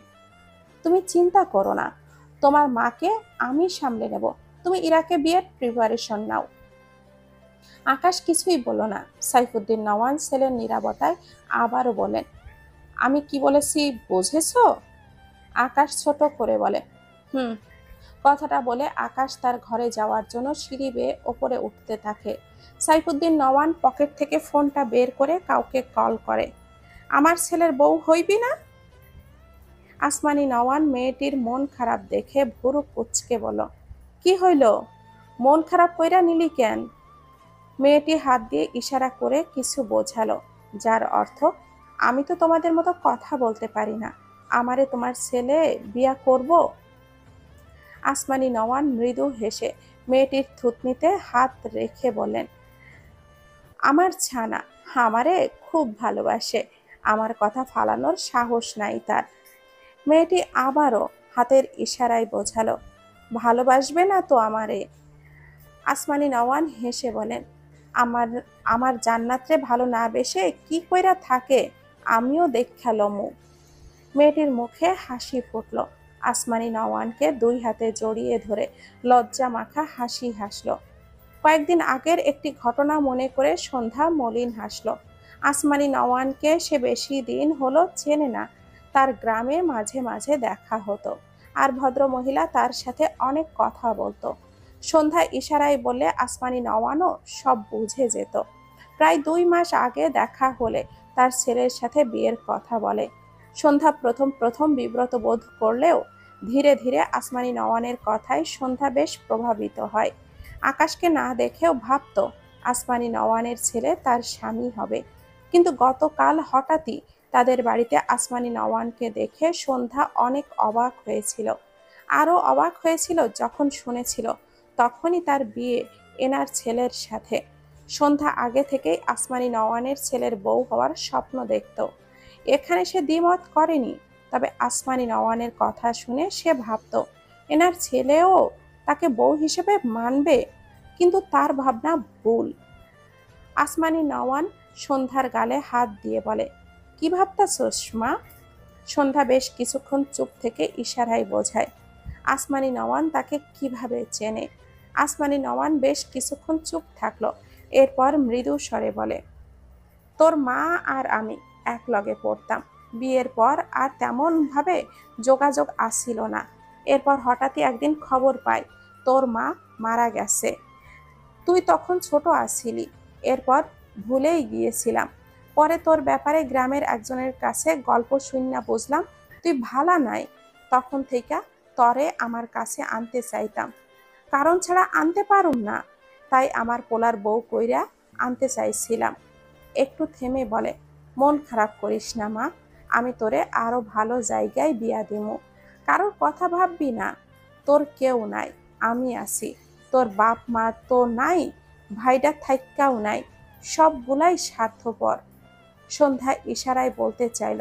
S1: তুমি চিন্তা করো না, তোমার মাকে আমি সামলে নেব, তুমি ইরাকে বিয়ের প্রিপারেশন নাও। আকাশ কিছুই বলল না। সাইফুদ্দিন নওয়ান ছেলের নীরবতায় আবারও বলেন, আমি কি বলেছি বুঝেছো? আকাশ ছোট করে বলে, হুম। কথাটা বলে আকাশ তার ঘরে যাওয়ার জন্য সিঁড়ি বেয়ে ওপরে উঠতে থাকে। সাইফুদ্দিন নওয়ান পকেট থেকে ফোনটা বের করে কাউকে কল করে। আমার ছেলের বউ হইবি না? আসমানি নওয়ান মেয়েটির মন খারাপ দেখে ভুরু কুঁচকে বলল, কি হইল? মন খারাপ কইরা নিলি কেন? মেয়েটি হাত দিয়ে ইশারা করে কিছু বোঝালো, যার অর্থ, আমি তো তোমাদের মতো কথা বলতে পারি না, আমারে তোমার ছেলে বিয়া করব? আসমানি নওয়ান মৃদু হেসে মেয়েটির থুতনিতে হাত রেখে বলেন, আমার ছানা আমারে খুব ভালোবাসে, আমার কথা ফালানোর সাহস নাই তার। মেয়েটি আবারও হাতের ইশারায় বোঝালো, ভালোবাসবে না তো আমারে? আসমানি নওয়ান হেসে বলেন, আমার আমার জান্নাতরে ভালো না বেসে কি কইরা থাকে, আমিও দেখা লমু। মেয়েটির মুখে হাসি ফুটল। আসমানি নওয়ানকে দুই হাতে জড়িয়ে ধরে লজ্জা মাখা হাসি হাসল। কয়েকদিন আগের একটি ঘটনা মনে করে সন্ধ্যা মলিন হাসল। আসমানি নওয়ানকে সে বেশি দিন হলো চেনে না। তার গ্রামে মাঝে মাঝে দেখা হতো, আর ভদ্রমহিলা তার সাথে অনেক কথা বলতো। সন্ধ্যা ইশারায় বললে আসমানি নওয়ানও সব বুঝে যেত। প্রায় 2 মাস আগে দেখা হলে তার ছেলের সাথে বিয়ের কথা বলে। সন্ধ্যা প্রথম প্রথম বিব্রত বোধ করলেও ধীরে ধীরে আসমানি নওয়ানের কথায় সন্ধ্যা বেশ প্রভাবিত হয়। আকাশকে না দেখেও ভাবতো আসমানি নওয়ানের ছেলে তার স্বামী হবে। কিন্তু গতকাল হঠাৎই তাদের বাড়িতে আসমানি নওয়ানকে দেখে সন্ধ্যা অনেক অবাক হয়েছিল। আরও অবাক হয়েছিল যখন শুনেছিল তখনই তার বিয়ে এনার ছেলের সাথে। সন্ধ্যা আগে থেকেই আসমানি নওয়ানের ছেলের বউ হওয়ার স্বপ্ন দেখত। এখানে সে দ্বিমত করেনি, তবে আসমানি নওয়ানের কথা শুনে সে ভাবত এনার ছেলেও তাকে বউ হিসেবে মানবে, কিন্তু তার ভাবনা ভুল। আসমানি নওয়ান সন্ধ্যার গালে হাত দিয়ে বলে, কি ভাবতাছোস মা? সন্ধ্যা বেশ কিছুক্ষণ চুপ থেকে ইশারায় বোঝায় আসমানি নওয়ান তাকে কিভাবে চেনে। আসমানি নওয়ান বেশ কিছুক্ষণ চুপ থাকলো, এরপর মৃদু স্বরে বলে, তোর মা আর আমি এক লগে পড়তাম, বিয়ের পর আর তেমন ভাবে যোগাযোগ আসছিল না। এরপর হঠাৎই একদিন খবর পাই তোর মা মারা গেছে। তুই তখন ছোট আছিলি, এরপর ভুলেই গিয়েছিলাম। পরে তোর ব্যাপারে গ্রামের একজনের কাছে গল্প শুনিয়া বুঝলাম তুই ভালা নাই। তখন থেকে তরে আমার কাছে আনতে চাইতাম, কারণ ছাড়া আনতে পারুম না, তাই আমার পোলার বউ কইরা আনতে চাইছিলাম। একটু থেমে বলে, মন খারাপ করিস না মা, আমি তোরে আরো ভালো জায়গায় বিয়া দিমু, কারোর কথা ভাববি না, তোর কেউ নাই, আমি আছি। তোর বাপ মা তো নাই, ভাইটা থাইক্কাও নাই, সবগুলাই স্বার্থপর। সন্ধ্যা ইশারায় বলতে চাইল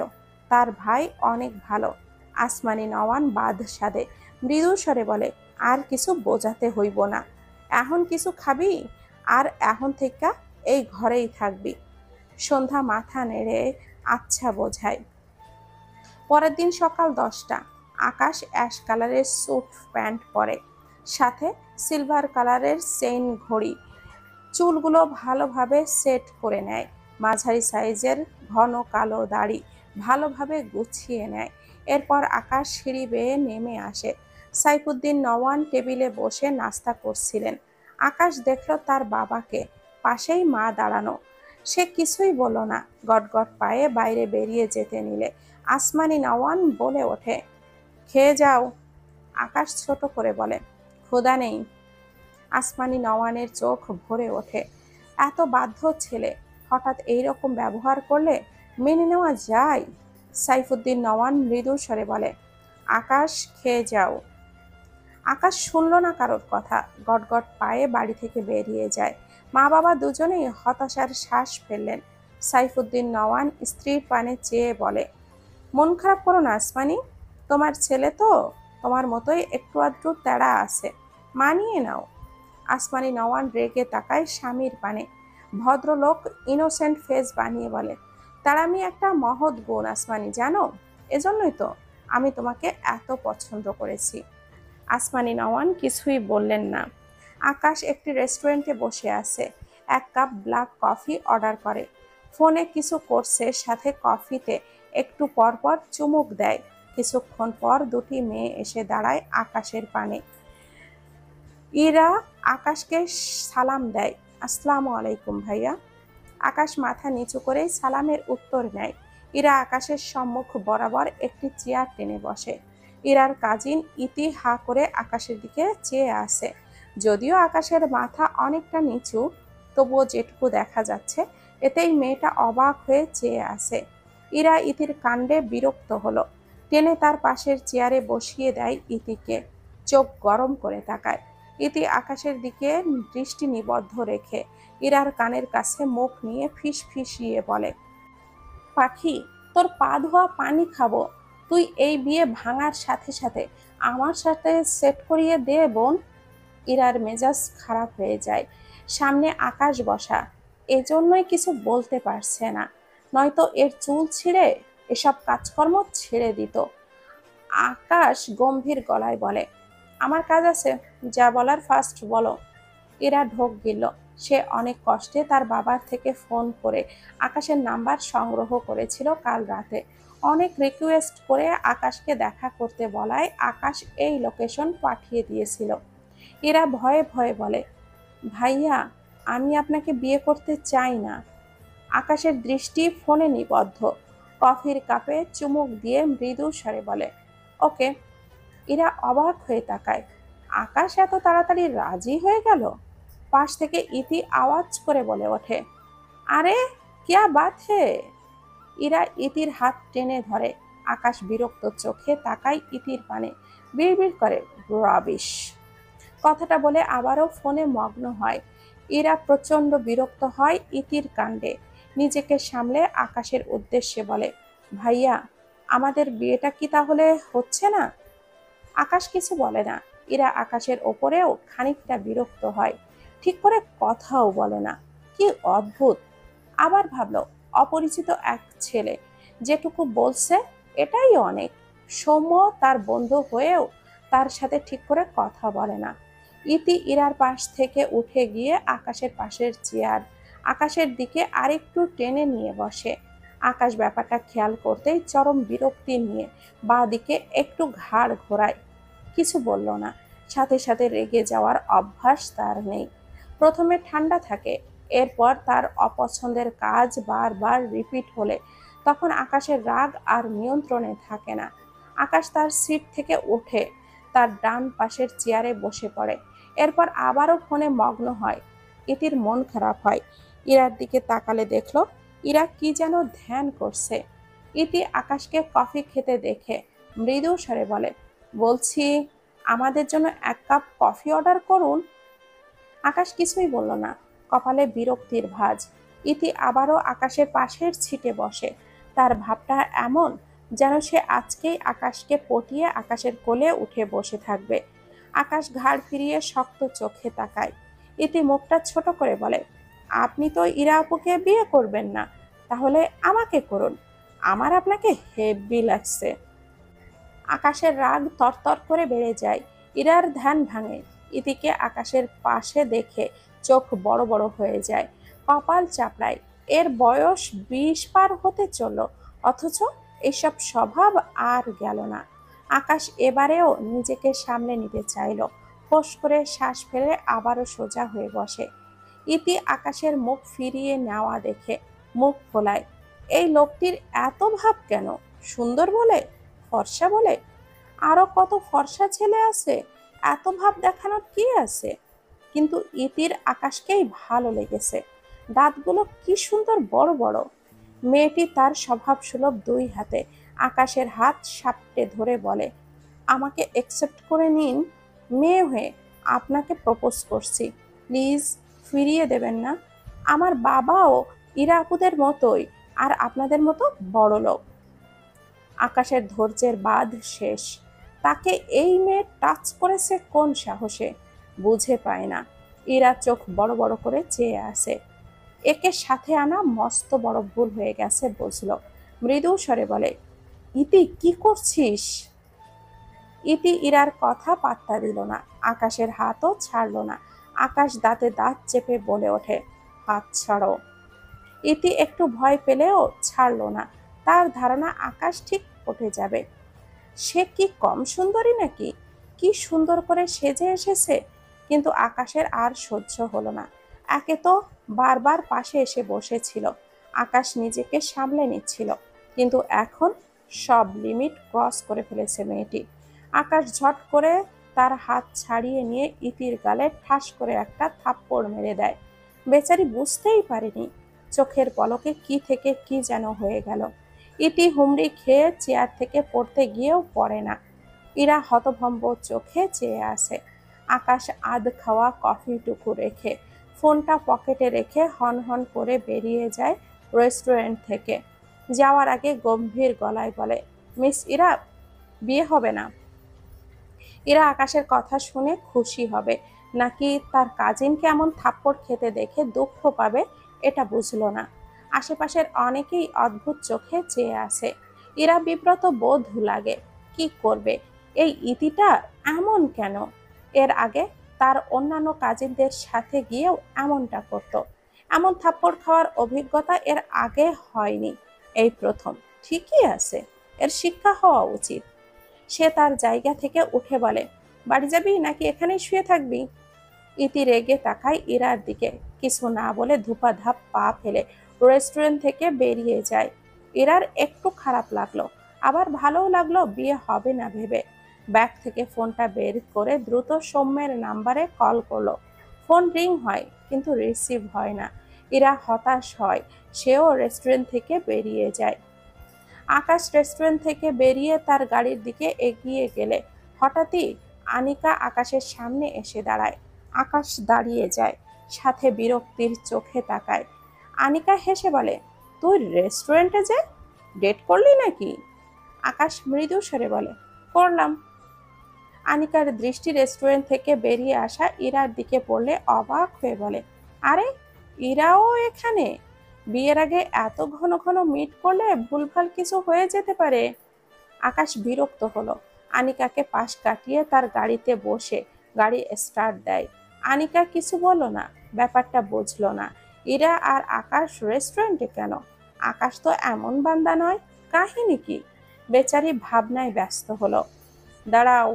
S1: তার ভাই অনেক ভালো। আসমানি নওয়ান বাদ সাধে মৃদু স্বরে বলে, আর কিছু বোঝাতে হইব না, এখন কিছু খাবি আর এখন থেকে এই ঘরেই থাকবি। সন্ধ্যা মাথা নেড়ে আচ্ছা বোঝায়। পরের দিন সকাল 10টা। আকাশ অ্যাশ কালারের স্যুট প্যান্ট পরে, সাথে সিলভার কালারের চেইন ঘড়ি। চুলগুলো ভালোভাবে সেট করে নেয়। মাঝারি সাইজের ঘন কালো দাড়ি ভালোভাবে গুছিয়ে নেয়। এরপর আকাশ সিঁড়ি বেয়ে নেমে আসে। সাইফুদ্দিন নওয়ান টেবিলে বসে নাস্তা করছিলেন। আকাশ দেখল তার বাবাকে, পাশেই মা দাঁড়ানো। সে কিছুই বলল না, গটগট পায়ে বাইরে বেরিয়ে যেতে নিলে আসমানি নওয়ান বলে ওঠে, খেয়ে যাও। আকাশ ছোট করে বলে, ক্ষুধা নেই। আসমানি নওয়ানের চোখ ভরে ওঠে, এত বাধ্য ছেলে, হঠাৎ এইরকম ব্যবহার করলে মেনে নেওয়া যায়? সাইফুদ্দিন নওয়ান মৃদু স্বরে বলে। আকাশ, খেয়ে যাও। আকাশ শুনল না কারোর কথা, গটগট পায়ে বাড়ি থেকে বেরিয়ে যায়। মা বাবা দুজনেই হতাশার শ্বাস ফেললেন। সাইফুদ্দিন নওয়ান স্ত্রীর পানে চেয়ে বলে, মন খারাপ করো না আসমানি, তোমার ছেলে তো তোমার মতোই একটু আধটু তেড়া আছে, মানিয়ে নাও। আসমানি নওয়ান রেগে তাকায় স্বামীর পানে। ভদ্রলোক ইনোসেন্ট ফেস বানিয়ে বলে, তারামি একটা মহৎ গুণ আসমানি, জানো? এজন্যই তো আমি তোমাকে এত পছন্দ করেছি। আসমানি নওয়ান কিছুই বললেন না। আকাশ একটি রেস্টুরেন্টে বসে আছে, এক কাপ ব্ল্যাক কফি অর্ডার করে। ফোনে কিছু করছে, সাথে কফিতে একটু পর পর চুমুক দেয়। কিছুক্ষণ পর দুটি মেয়ে এসে দাঁড়ায় আকাশের পানে। ইরা আকাশকে সালাম দেয়, আসসালামু আলাইকুম ভাইয়া। আকাশ মাথা নিচু করেই সালামের উত্তর নেয়। ইরা আকাশের সম্মুখ বরাবর একটি চেয়ার টেনে বসে। ইরার কাজিন ইতি হা করে আকাশের দিকে চেয়ে আসে। যদিও আকাশের মাথা অনেকটা নিচু, তবুও যেটুকু দেখা যাচ্ছে এতেই মেয়েটা অবাক হয়ে চেয়ে আসে। ইরা ইতির কাণ্ডে বিরক্ত হলো। টেনে তার পাশের চেয়ারে বসিয়ে দেয় ইতিকে। চোখ গরম করে তাকায়। ইতি আকাশের দিকে দৃষ্টি নিবদ্ধ রেখে ইরার কানের কাছে মুখ নিয়ে ফিস ফিসিয়ে বলে, পাখি, তোর পা ধোয়া পানি খাবো। তুই এই বিয়ে ভাঙার সাথে সাথে আমার সাথে সেট করিয়ে দে বোন। ইরার মেজাজ খারাপ হয়ে যায়। সামনে আকাশ বসা, এজন্যই কিছু বলতে পারছে না, নয়তো এর চুল ছিঁড়ে এসব কাজকর্ম ছেড়ে দিত। আকাশ গম্ভীর গলায় বলে, আমার কাজ আছে, যা বলার ফার্স্ট বলো। এরা ঢোক গেল। সে অনেক কষ্টে তার বাবার থেকে ফোন করে আকাশের নাম্বার সংগ্রহ করেছিল কাল রাতে। অনেক রিকোয়েস্ট করে আকাশকে দেখা করতে বলায় আকাশ এই লোকেশন পাঠিয়ে দিয়েছিল। এরা ভয়ে ভয়ে বলে, ভাইয়া, আমি আপনাকে বিয়ে করতে চাই না। আকাশের দৃষ্টি ফোনে নিবদ্ধ। কফির কাপে চুমুক দিয়ে মৃদু স্বরে বলে, ওকে। এরা অবাক হয়ে তাকায়। আকাশ এত তাড়াতাড়ি রাজি হয়ে গেল? পাশ থেকে ইতি আওয়াজ করে বলে ওঠে, আরে ক্যা বাত হে। ইরা ইতির হাত টেনে ধরে। আকাশ বিরক্ত চোখে তাকায় ইতির পানে, বিড়বিড় করে, রাবিশ। কথাটা বলে আবারও ফোনে মগ্ন হয়। ইরা প্রচন্ড বিরক্ত হয় ইতির কাণ্ডে। নিজেকে সামলে আকাশের উদ্দেশ্যে বলে, ভাইয়া, আমাদের বিয়েটা কি তাহলে হচ্ছে না? আকাশ কিছু বলে না। ইরা আকাশের ওপরেও খানিকটা বিরক্ত হয়। ঠিক করে কথাও বলে না। কি অদ্ভুত। আবার ভাবলো, অপরিচিত এক ছেলে, যেটুকু বলছে এটাই অনেক। সৌম্য তার বন্ধু হয়েও তার সাথে ঠিক করে কথা বলে না। ইতি ইরার পাশ থেকে উঠে গিয়ে আকাশের পাশের চেয়ার আকাশের দিকে আরেকটু টেনে নিয়ে বসে। আকাশ ব্যাপারটা খেয়াল করতেই চরম বিরক্তি নিয়ে বাঁ দিকে একটু ঘাড় ঘোরায়। কিছু বলল না। সাথে সাথে রেগে যাওয়ার অভ্যাস তার নেই। প্রথমে ঠান্ডা থাকে, এরপর তার অপছন্দের কাজ বারবার রিপিট হলে তখন আকাশের রাগ আর নিয়ন্ত্রণে থাকে না। আকাশ তার সিট থেকে উঠে তার ডান পাশের চেয়ারে বসে পড়ে। এরপর আবারও ফোনে মগ্ন হয়। ইতির মন খারাপ হয়। ইরার দিকে তাকালে দেখলো ইরা কি যেন ধ্যান করছে। ইতি আকাশকে কফি খেতে দেখে মৃদু স্বরে বলে, বলছি আমাদের জন্য এক কাপ কফি অর্ডার করুন। আকাশ কিছুই বলল না, কপালে বিরক্তির ভাঁজ। ইতি আবারও আকাশের পাশের ছিটে বসে। তার ভাবটা এমন যেন সে আজকেই আকাশকে পটিয়ে আকাশের কোলে উঠে বসে থাকবে। আকাশ ঘাড় ফিরিয়ে শক্ত চোখে তাকায়। ইতি মুখটা ছোট করে বলে, আপনি তো ইরা আপুকে বিয়ে করবেন না, তাহলে আমাকে করুন, আমার আপনাকে হেব্বি লাগছে। আকাশের রাগ তরতর করে বেড়ে যায়। ইরার ধ্যান ভাঙে। ইতিকে আকাশের পাশে দেখে চোখ বড় বড় হয়ে যায়, কপাল চাপড়ায়। এর বয়স 20 পার হতে চলল, অথচ এসব স্বভাব আর গেল না। আকাশ এবারেও নিজেকে সামনে নিতে চাইল। ফোঁস করে শ্বাস ফেলে আবারও সোজা হয়ে বসে। ইতি আকাশের মুখ ফিরিয়ে নেওয়া দেখে মুখ ফোলায়। এই লোকটির এত ভাব কেন? সুন্দর বলে? ফর্সা বলে? আরো কত ফর্সা ছেলে আছে, এত ভাব দেখানোর কি আছে? কিন্তু ইতির আকাশকেই ভালো লেগেছে। দাঁতগুলো কি সুন্দর বড় বড়। মেয়েটি তার স্বভাব সুলভ দুই হাতে আকাশের হাত সাপটে ধরে বলে, আমাকে একসেপ্ট করে নিন। মেয়ে হয়ে আপনাকে প্রপোজ করছি, প্লিজ ফিরিয়ে দেবেন না। আমার বাবাও ইরা আপুদের মতোই, আর আপনাদের মতো বড় লোক। আকাশের ধৈর্যের বাঁধ শেষ। তাকে এই মেয়ে টাচ করেছে কোন সাহসে, বুঝে পায় না। ইরা চোখ বড় বড় করে চেয়ে আসে। একে সাথে আনা মস্ত বড় ভুল হয়ে গেছে বুঝলো। মৃদু স্বরে বলে, ইতি কি করছিস? ইতি ইরার কথা পাত্তা দিল না, আকাশের হাতও ছাড়লো না। আকাশ দাঁতে দাঁত চেপে বলে ওঠে, হাত ছাড়ো। ইতি একটু ভয় পেলেও ছাড়লো না। তার ধারণা আকাশ ঠিক উঠে যাবে। সে কি কম সুন্দরী নাকি? কি সুন্দর করে সেজে এসেছে। কিন্তু আকাশের আর সহ্য হলো না। একে তো বারবার পাশে এসে বসেছিল, আকাশ নিজেকে সামলে নিচ্ছিল, কিন্তু এখন সব লিমিট ক্রস করে ফেলেছে মেয়েটি। আকাশ ঝট করে তার হাত ছাড়িয়ে নিয়ে ইতির গালে ঠাস করে একটা থাপ্পড় মেরে দেয়। বেচারি বুঝতেই পারেনি চোখের পলকে কি থেকে কি যেন হয়ে গেল। ইতি হুমড়ি খেয়ে চেয়ার থেকে পড়তে গিয়েও পড়ে না। ইরা হতভম্ব চোখে চেয়ে আসে। আকাশ আধ খাওয়া কফিটুকু রেখে ফোনটা পকেটে রেখে হন হন করে বেরিয়ে যায় রেস্টুরেন্ট থেকে। যাওয়ার আগে গম্ভীর গলায় বলে, মিস ইরা, বিয়ে হবে না। ইরা আকাশের কথা শুনে খুশি হবে নাকি তার কাজিনকে এমন থাপ্পড় খেতে দেখে দুঃখ পাবে এটা বুঝলো না। আশেপাশের অনেকেই অদ্ভুত চোখে চেয়ে আসে। ইরা বিব্রত বোধ লাগে। কি করবে? এই ইতিটা এমন কেন? এর আগে তার অন্যান্য কাজিনদের সাথে গিয়েও এমনটা করত। এমন থাপ্পড় খাওয়ার অভিজ্ঞতা এর আগে হয়নি, এই প্রথম। ঠিকই আছে, এর শিক্ষা হওয়া উচিত। সে তার জায়গা থেকে উঠে বলে, বাড়ি যাবি নাকি এখানেই শুয়ে থাকবি? ইতি রেগে তাকায় ইরার দিকে, কিছু না বলে ধুপাধাপ পা ফেলে রেস্টুরেন্ট থেকে বেরিয়ে যায়। ইরার একটু খারাপ লাগলো, আবার ভালোও লাগলো বিয়ে হবে না ভেবে। ব্যাগ থেকে ফোনটা বের করে দ্রুত সৌম্যের নাম্বারে কল করলো। ফোন রিং হয় কিন্তু রিসিভ হয় না। ইরা হতাশ হয়, সেও রেস্টুরেন্ট থেকে বেরিয়ে যায়। আকাশ রেস্টুরেন্ট থেকে বেরিয়ে তার গাড়ির দিকে এগিয়ে গেলে হঠাৎই আনিকা আকাশের সামনে এসে দাঁড়ায়। আকাশ দাঁড়িয়ে যায়, সাথে বিরক্তির চোখে তাকায়। আনিকা হেসে বলে, তুই রেস্টুরেন্টে যে ডেট করলি নাকি? আকাশ মৃদু স্বরে বলে, করলাম। আনিকার দৃষ্টি রেস্টুরেন্ট থেকে বেরিয়ে আসা ইরার দিকে পড়লে অবাক হয়ে বলে, আরে, ইরাও এখানে? বিয়ের আগে এত ঘন ঘন মিট করলে ভুলভাল কিছু হয়ে যেতে পারে। আকাশ বিরক্ত হলো। আনিকাকে পাশ কাটিয়ে তার গাড়িতে বসে গাড়ি স্টার্ট দেয়। আনিকা কিছু বলল না, ব্যাপারটা বুঝলো না। ইরা আর আকাশ রেস্টুরেন্টে কেন? আকাশ তো এমন বান্দা নয়, কাহিনী কি? বেচারি ভাবনায় ব্যস্ত হলো। দাঁড়াও।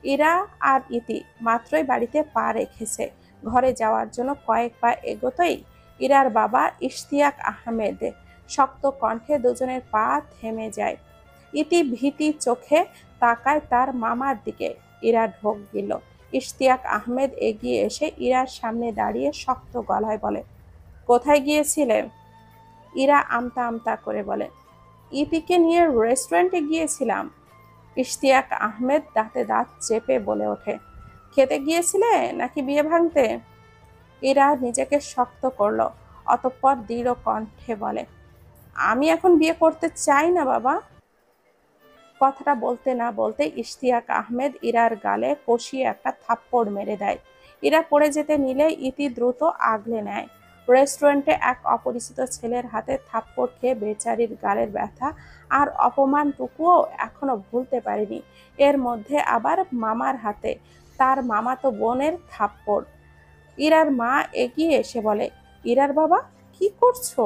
S1: ইরা আর ইতি মাত্রই বাড়িতে পা রেখেছে। ঘরে যাওয়ার জন্য কয়েক পা এগোতেই ইরার বাবা ইশতিয়াক আহমেদ শক্ত কণ্ঠে দুজনের পা থেমে যায়। ইতি ভীতি চোখে তাকায় তার মামার দিকে। ইরা ঢোক গেল। ইশতিয়াক আহমেদ এগিয়ে এসে ইরার সামনে দাঁড়িয়ে শক্ত গলায় বলে, কোথায় গিয়েছিলে? ইরা আমতা আমতা করে বলে, ইতিকে নিয়ে রেস্টুরেন্টে গিয়েছিলাম। ইশতিয়াক আহমেদ দাঁতে দাঁত চেপে বলে ওঠে, খেতে গিয়েছিলে নাকি বিয়ে ভাঙতে? ইরা নিজেকে শক্ত করলো, অতঃপর দৃঢ় কণ্ঠে বলে, আমি এখন বিয়ে করতে চাই না বাবা। কথাটা বলতে না বলতে ইশতিয়াক আহমেদ ইরার গালে কষিয়ে একটা থাপ্পড় মেরে দেয়। ইরা পড়ে যেতে নিলে ইতি দ্রুত আগলে নেয়। রেস্টুরেন্টে এক অপরিচিত ছেলের হাতে থাপ্পড় খেয়ে বেচারির গালের ব্যথা আর অপমানটুকুও এখনো ভুলতে পারেনি। এর মধ্যে আবার মামার হাতে, তার মামাতো বোনের থাপ্পড়। ইরার মা এগিয়ে এসে বলে, ইরার বাবা, কি করছো?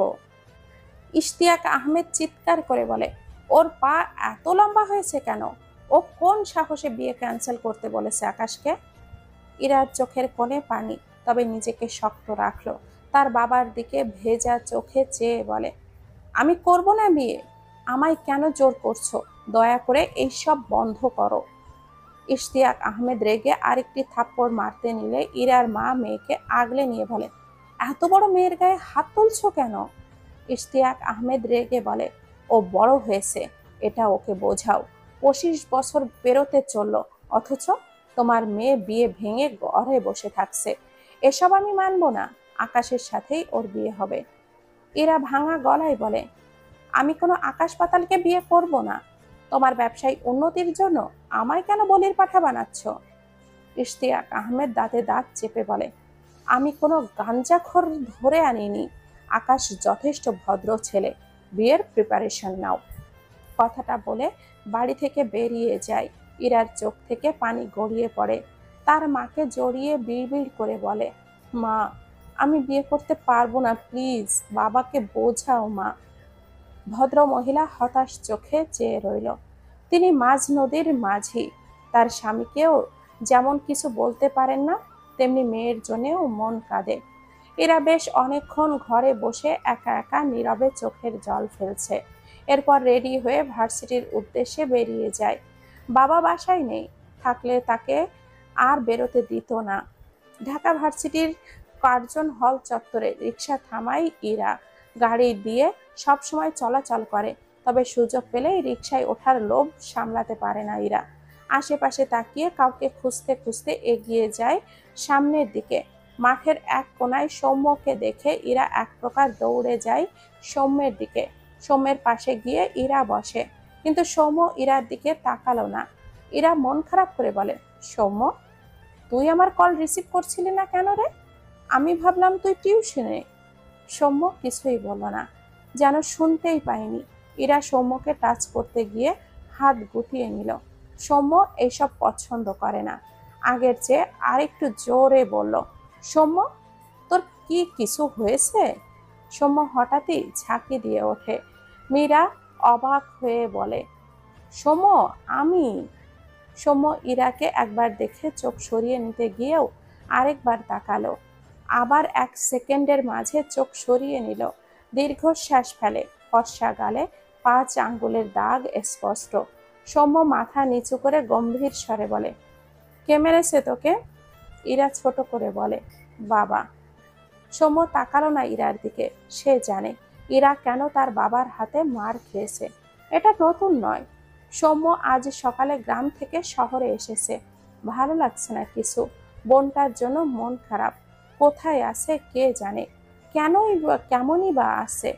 S1: ইশতিয়াক আহমেদ চিৎকার করে বলে, ওর পা এত লম্বা হয়েছে কেন? ও কোন সাহসে বিয়ে ক্যান্সেল করতে বলেছে আকাশকে? ইরার চোখের কোণে পানি, তবে নিজেকে শক্ত রাখলো। তার বাবার দিকে ভেজা চোখে চেয়ে বলে, আমি করব না বিয়ে। আমায় কেন জোর করছো? দয়া করে এইসব বন্ধ করো। ইশতিয়াক আহমেদ রেগে আরেকটি থাপ্পড় মারতে নিলে ইরার মা মেয়েকে আগলে নিয়ে বলে, এত বড় মেয়ের গায়ে হাত তুলছো কেন? ইশতিয়াক আহমেদ রেগে বলে, ও বড় হয়েছে, এটা ওকে বোঝাও। 25 বছর পেরোতে চললো, অথচ তোমার মেয়ে বিয়ে ভেঙে ঘরে বসে থাকছে। এসব আমি মানবো না। আকাশের সাথেই ওর বিয়ে হবে। এরা ভাঙা গলায় বলে, আমি কোনো আকাশ পাতালকে বিয়ে করব না। তোমার ব্যবসায়ী উন্নতির জন্য আমায় কেন বলির পাঠা বানাচ্ছ? ইশতিয়াক আহমেদ দাঁতে দাঁত চেপে বলে, আমি কোনো গাঞ্জাখোর ধরে আনিনি। আকাশ যথেষ্ট ভদ্র ছেলে, বিয়ের প্রিপারেশন নাও। কথাটা বলে বাড়ি থেকে বেরিয়ে যায়। ইরার চোখ থেকে পানি গড়িয়ে পড়ে। তার মাকে জড়িয়ে বিড়বিড় করে বলে, মা, আমি বিয়ে করতে পারবো না, প্লিজ বাবাকে বোঝাও মা। ভদ্র মহিলা হতাশ চোখে চেয়ে রইল। তিনি মাঝ নদীর মাঝি। তার স্বামীকেও যেমন কিছু বলতে পারেন না, তেমনি মেয়ের জন্যেও মন কাঁদে। এরা বেশ অনেকক্ষণ ঘরে বসে একা একা নীরবে চোখের জল ফেলছে। এরপর রেডি হয়ে ভার্সিটির উদ্দেশ্যে বেরিয়ে যায়। বাবা বাসায় নেই, থাকলে তাকে আর বেরোতে দিত না। ঢাকা ভার্সিটির কার্জন হল চত্বরে রিক্সা থামাই ইরা। গাড়ি দিয়ে সবসময় চলাচল করে, তবে সুযোগ পেলেই রিক্সায় ওঠার লোভ সামলাতে পারে না ইরা। আশেপাশে তাকিয়ে কাউকে খুঁজতে খুঁজতে এগিয়ে যায় সামনের দিকে। মাঠের এক কোনায় সৌম্যকে দেখে ইরা এক প্রকার দৌড়ে যায় সৌম্যের দিকে। সৌম্যের পাশে গিয়ে ইরা বসে, কিন্তু সৌম্য ইরার দিকে তাকালো না। ইরা মন খারাপ করে বলে, সৌম্য, তুই আমার কল রিসিভ করছিলি না কেন রে? আমি ভাবলাম তুই টিউশনে। সৌম্য কিছুই বলল না, যেন শুনতেই পায়নি। ইরা সৌম্যকে টাচ করতে গিয়ে হাত গুটিয়ে নিল। সৌম্য এইসব পছন্দ করে না। আগের চেয়ে আরেকটু জোরে বলল, সৌম্য, তোর কি কিছু হয়েছে? সৌম্য হঠাৎই ঝাঁকি দিয়ে ওঠে। মীরা অবাক হয়ে বলে, সৌম্য, আমি। সৌম্য ইরাকে একবার দেখে চোখ সরিয়ে নিতে গিয়েও আরেকবার তাকালো। আবার 1 সেকেন্ডের মাঝে চোখ সরিয়ে নিল। দীর্ঘশ্বাস ফেলে। ফর্সা গালে 5 আঙ্গুলের দাগ স্পষ্ট। সৌম্য মাথা নিচু করে গম্ভীর স্বরে বলে, কে মেরেছে তোকে? ইরা ছোট করে বলে, বাবা। সৌম্য তাকালো না ইরার দিকে। সে জানে ইরা কেন তার বাবার হাতে মার খেয়েছে। এটা নতুন নয়। সৌম্য আজ সকালে গ্রাম থেকে শহরে এসেছে। ভালো লাগছে না কিছু। বোনটার জন্য মন খারাপ। কোথায় আছে কে জানে, কেমনই বা আছে।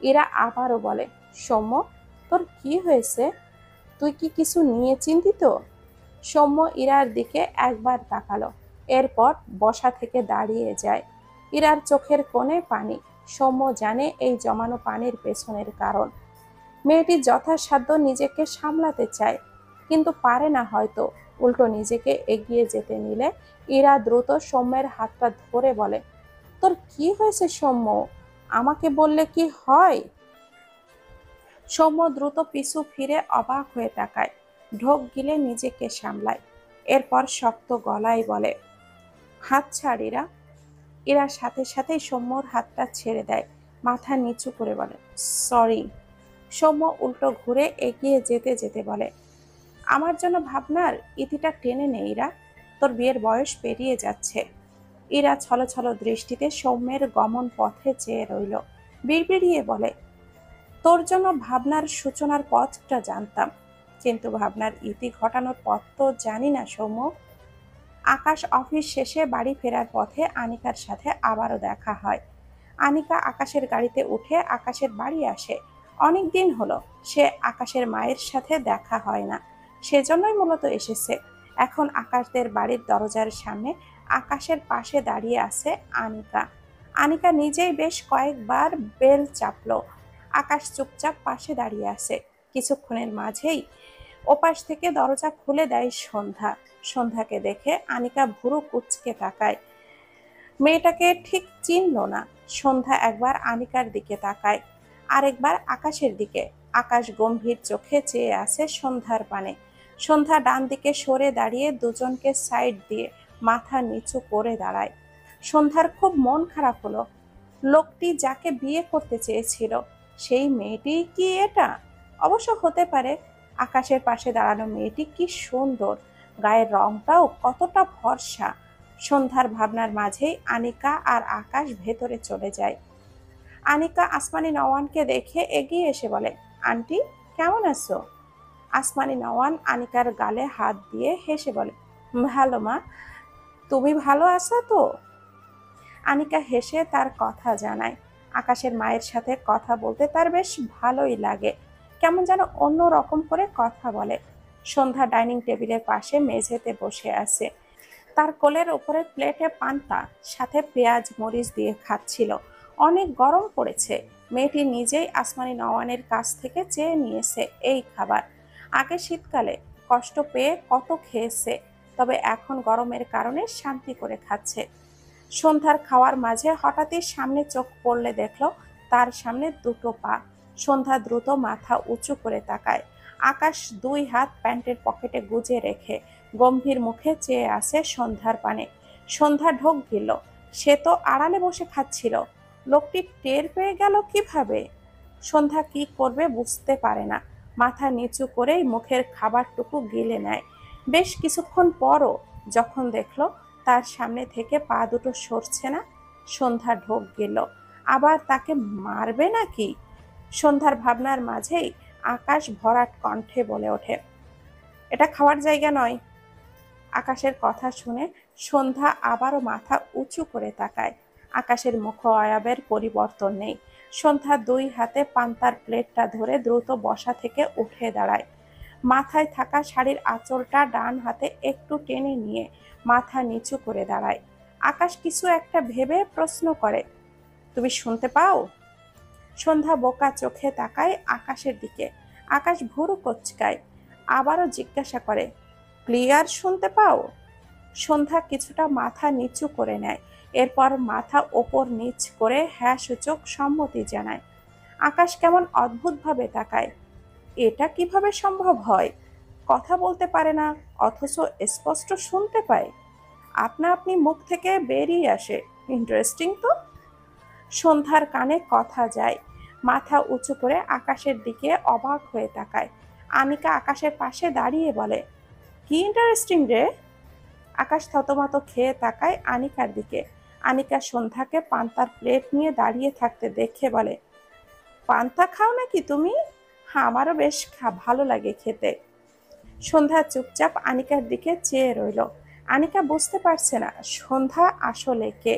S1: এরা আবারও বলে, সৌম্য, তোর কি হয়েছে? তুই কি কিছু নিয়ে চিন্তিত? সৌম্য ইরার দিকে একবার তাকালো, এরপর বসা থেকে দাঁড়িয়ে যায়। ইরার চোখের কোণে পানি। সৌম্য জানে এই জমানো পানির পেছনের কারণ। মেয়েটি যথাসাধ্য নিজেকে সামলাতে চায়, কিন্তু পারে না হয়তো। উল্টো নিজেকে এগিয়ে যেতে নিলে ইরা দ্রুত সৌম্যের হাতটা ধরে বলে, তোর কি হয়েছে সৌম্য? আমাকে বললে কি হয়? সৌম্য দ্রুত পিছু ফিরে অবাক হয়ে তাকায়। ঢোক গিলে নিজেকে সামলায়। এরপর শক্ত গলায় বলে, হাত ছাড় ইরা। ইরা সাথে সাথেই সৌম্যর হাতটা ছেড়ে দেয়। মাথা নিচু করে বলে, সরি। সৌম্য উল্টো ঘুরে এগিয়ে যেতে যেতে বলে, আমার জন্য ভাবনার ইতিটা টেনে নে ইরা, তোর বিয়ের বয়স পেরিয়ে যাচ্ছে। ইরা ছলছল দৃষ্টিতে সৌম্যের গমন পথে চেয়ে রইল। বিড়বিড়িয়ে বলে, তোর জন্য ভাবনার সূচনার পথটা জানতাম, কিন্তু ভাবনার ইতি ঘটানোর পথ তো জানি না সৌম্য। আকাশ অফিস শেষে বাড়ি ফেরার পথে আনিকার সাথে আবারও দেখা হয়। আনিকা আকাশের গাড়িতে উঠে আকাশের বাড়ি আসে। অনেক দিন হলো সে আকাশের মায়ের সাথে দেখা হয় না, সেজন্যই মূলত এসেছে। এখন আকাশদের বাড়ির দরজার সামনে আকাশের পাশে দাঁড়িয়ে আছে আনিকা। আনিকা নিজেই বেশ কয়েকবার বেল চাপলো। আকাশ চুপচাপ পাশে দাঁড়িয়ে আছে। কিছুক্ষণের মাঝেই ওপাশ থেকে দরজা খুলে দেয় সন্ধ্যা। সন্ধ্যাকে দেখে আনিকা ভুরু কুঁচকে তাকায়। মেয়েটাকে ঠিক চিনল না। সন্ধ্যা একবার আনিকার দিকে তাকায়, আরেকবার আকাশের দিকে। আকাশ গম্ভীর চোখে চেয়ে আছে সন্ধ্যার পানে। সন্ধ্যা ডান দিকে সরে দাঁড়িয়ে দুজনকে সাইড দিয়ে মাথা নিচু করে দাঁড়ায়। সন্ধ্যার খুব মন খারাপ হলো। লোকটি যাকে বিয়ে করতে চেয়েছিল সেই মেয়েটি কি এটা? অবশ্য হতে পারে। আকাশের পাশে দাঁড়ানো মেয়েটি কি সুন্দর, গায়ের রংটাও কতটা ফর্সা। সন্ধ্যার ভাবনার মাঝেই আনিকা আর আকাশ ভেতরে চলে যায়। আনিকা আসমানি নওয়ানকে দেখে এগিয়ে এসে বলে, আন্টি কেমন আছো? আসমানি নওয়ান আনিকার গালে হাত দিয়ে হেসে বলে, ভালো মা, তুমি ভালো আছো তো? আনিকা হেসে তার কথা জানায়। আকাশের মায়ের সাথে কথা বলতে তার বেশ ভালোই লাগে, কেমন যেন অন্য রকম করে কথা বলে। সন্ধ্যা ডাইনিং টেবিলের পাশে মেঝেতে বসে আছে, তার কোলের উপরে প্লেটে পান্তা সাথে পেঁয়াজ মরিচ দিয়ে খাচ্ছিল। অনেক গরম পড়েছে। মেয়েটি নিজেই আসমানি নওয়ানের কাছ থেকে চেয়ে নিয়েছে এই খাবার। আগে শীতকালে কষ্ট পেয়ে কত খেয়েছে, তবে এখন গরমের কারণে শান্তি করে খাচ্ছে। সন্ধ্যার খাওয়ার মাঝে হঠাৎই সামনে চোখ পড়লে দেখলো তার সামনে দুটো পা। সন্ধ্যা দ্রুত মাথা উঁচু করে তাকায়। আকাশ দুই হাত প্যান্টের পকেটে গুজে রেখে গম্ভীর মুখে চেয়ে আছে সন্ধ্যার পানে। সন্ধ্যা ঢোক গিলল, সে তো আড়ালে বসে খাচ্ছিল, লোকটি টের পেয়ে গেল কিভাবে? সন্ধ্যা কি করবে বুঝতে পারে না, মাথা নিচু করেই মুখের খাবারটুকু গিলে নেয়। বেশ কিছুক্ষণ পরও যখন দেখলো তার সামনে থেকে পা দুটো সরছে না, সন্ধ্যা ঢোক গেল, আবার তাকে মারবে নাকি? সন্ধ্যার ভাবনার মাঝেই আকাশ ভরাট কণ্ঠে বলে ওঠে, এটা খাওয়ার জায়গা নয়। আকাশের কথা শুনে সন্ধ্যা আবারও মাথা উঁচু করে তাকায়। আকাশের মুখ অয়াবের পরিবর্তন নেই। সন্ধ্যা দুই হাতে পান্তার প্লেটটা ধরে দ্রুত বসা থেকে উঠে দাঁড়ায়। মাথায় থাকা শাড়ির আঁচলটা ডান হাতে একটু টেনে নিয়ে মাথা নিচু করে দাঁড়ায়। আকাশ কিছু একটা ভেবে প্রশ্ন করে, তুমি শুনতে পাও? সন্ধ্যা বোকা চোখে তাকায় আকাশের দিকে। আকাশ ভুরু কোঁচকায়, আবারও জিজ্ঞাসা করে, ক্লিয়ার শুনতে পাও? সন্ধ্যা কিছুটা মাথা নিচু করে নেয়, এরপর মাথা ওপর নিচ করে হ্যাঁ সূচক সম্মতি জানায়। আকাশ কেমন অদ্ভুতভাবে তাকায়। এটা কিভাবে সম্ভব হয়? কথা বলতে পারে না, অথচ স্পষ্ট শুনতে পায়। আপনা আপনি মুখ থেকে বেরিয়ে আসে, ইন্টারেস্টিং তো। সন্ধ্যার কানে কথা যায়, মাথা উঁচু করে আকাশের দিকে অবাক হয়ে তাকায়। আনিকা আকাশের পাশে দাঁড়িয়ে বলে, কি ইন্টারেস্টিং রে? আকাশ থতমত খেয়ে তাকায় আনিকার দিকে। আনিকা সন্ধ্যাকে পান্তার প্লেট নিয়ে দাঁড়িয়ে থাকতে দেখে বলে, পান্তা খাও নাকি তুমি? হ্যাঁ, আমারও বেশ ভালো লাগে খেতে। সন্ধ্যা চুপচাপ আনিকার দিকে চেয়ে রইল। আনিকা বুঝতে পারছে না সন্ধ্যা আসলে কে।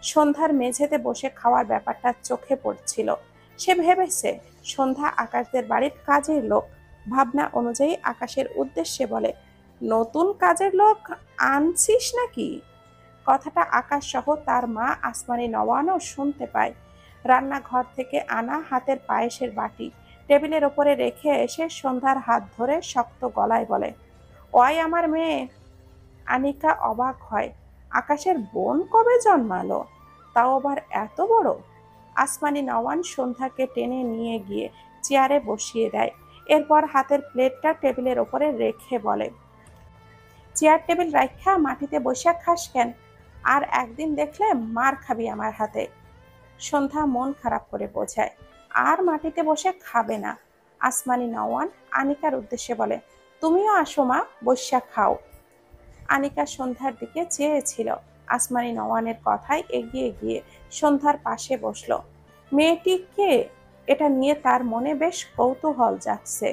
S1: সন্ধ্যার মেঝেতে বসে খাওয়ার ব্যাপারটা চোখে পড়ছিল। সে ভেবেছে সন্ধ্যা আকাশদের বাড়ির কাজের লোক। ভাবনা অনুযায়ী আকাশের উদ্দেশ্যে বলে, নতুন কাজের লোক আনছিস নাকি? কথাটা আকাশ সহ তার মা আসমানি নওয়ানও শুনতে পায়। রান্নাঘর থেকে আনা হাতের পায়েসের বাটি টেবিলের ওপরে রেখে এসে সন্ধ্যার হাত ধরে শক্ত গলায় বলে, ওই আমার মেয়ে। আনিকা অবাক হয়, আকাশের বোন কবে জন্মালো, তাও আবার এত বড়? আসমানি নওয়ান সন্ধ্যাকে টেনে নিয়ে গিয়ে চেয়ারে বসিয়ে দেয়, এরপর হাতের প্লেটটা টেবিলের ওপরে রেখে বলে, চেয়ার টেবিল রাখা মাটিতে বসে খাস কেন? আর একদিন দেখলে মার খাবি আমার হাতে। সন্ধ্যা মন খারাপ করে বোঝায়, আর মাটিতে বসে খাবে না। আসমানি নওয়ান আনিকার উদ্দেশ্যে বলে, তুমিও আসো মা, বসা খাও। আনিকা সন্ধ্যার দিকে চেয়েছিল। আসমানি নওয়ানের কথায় এগিয়ে গিয়ে সন্ধ্যার পাশে বসলো। মেয়েটি কে, এটা নিয়ে তার মনে বেশ কৌতূহল জাগছে।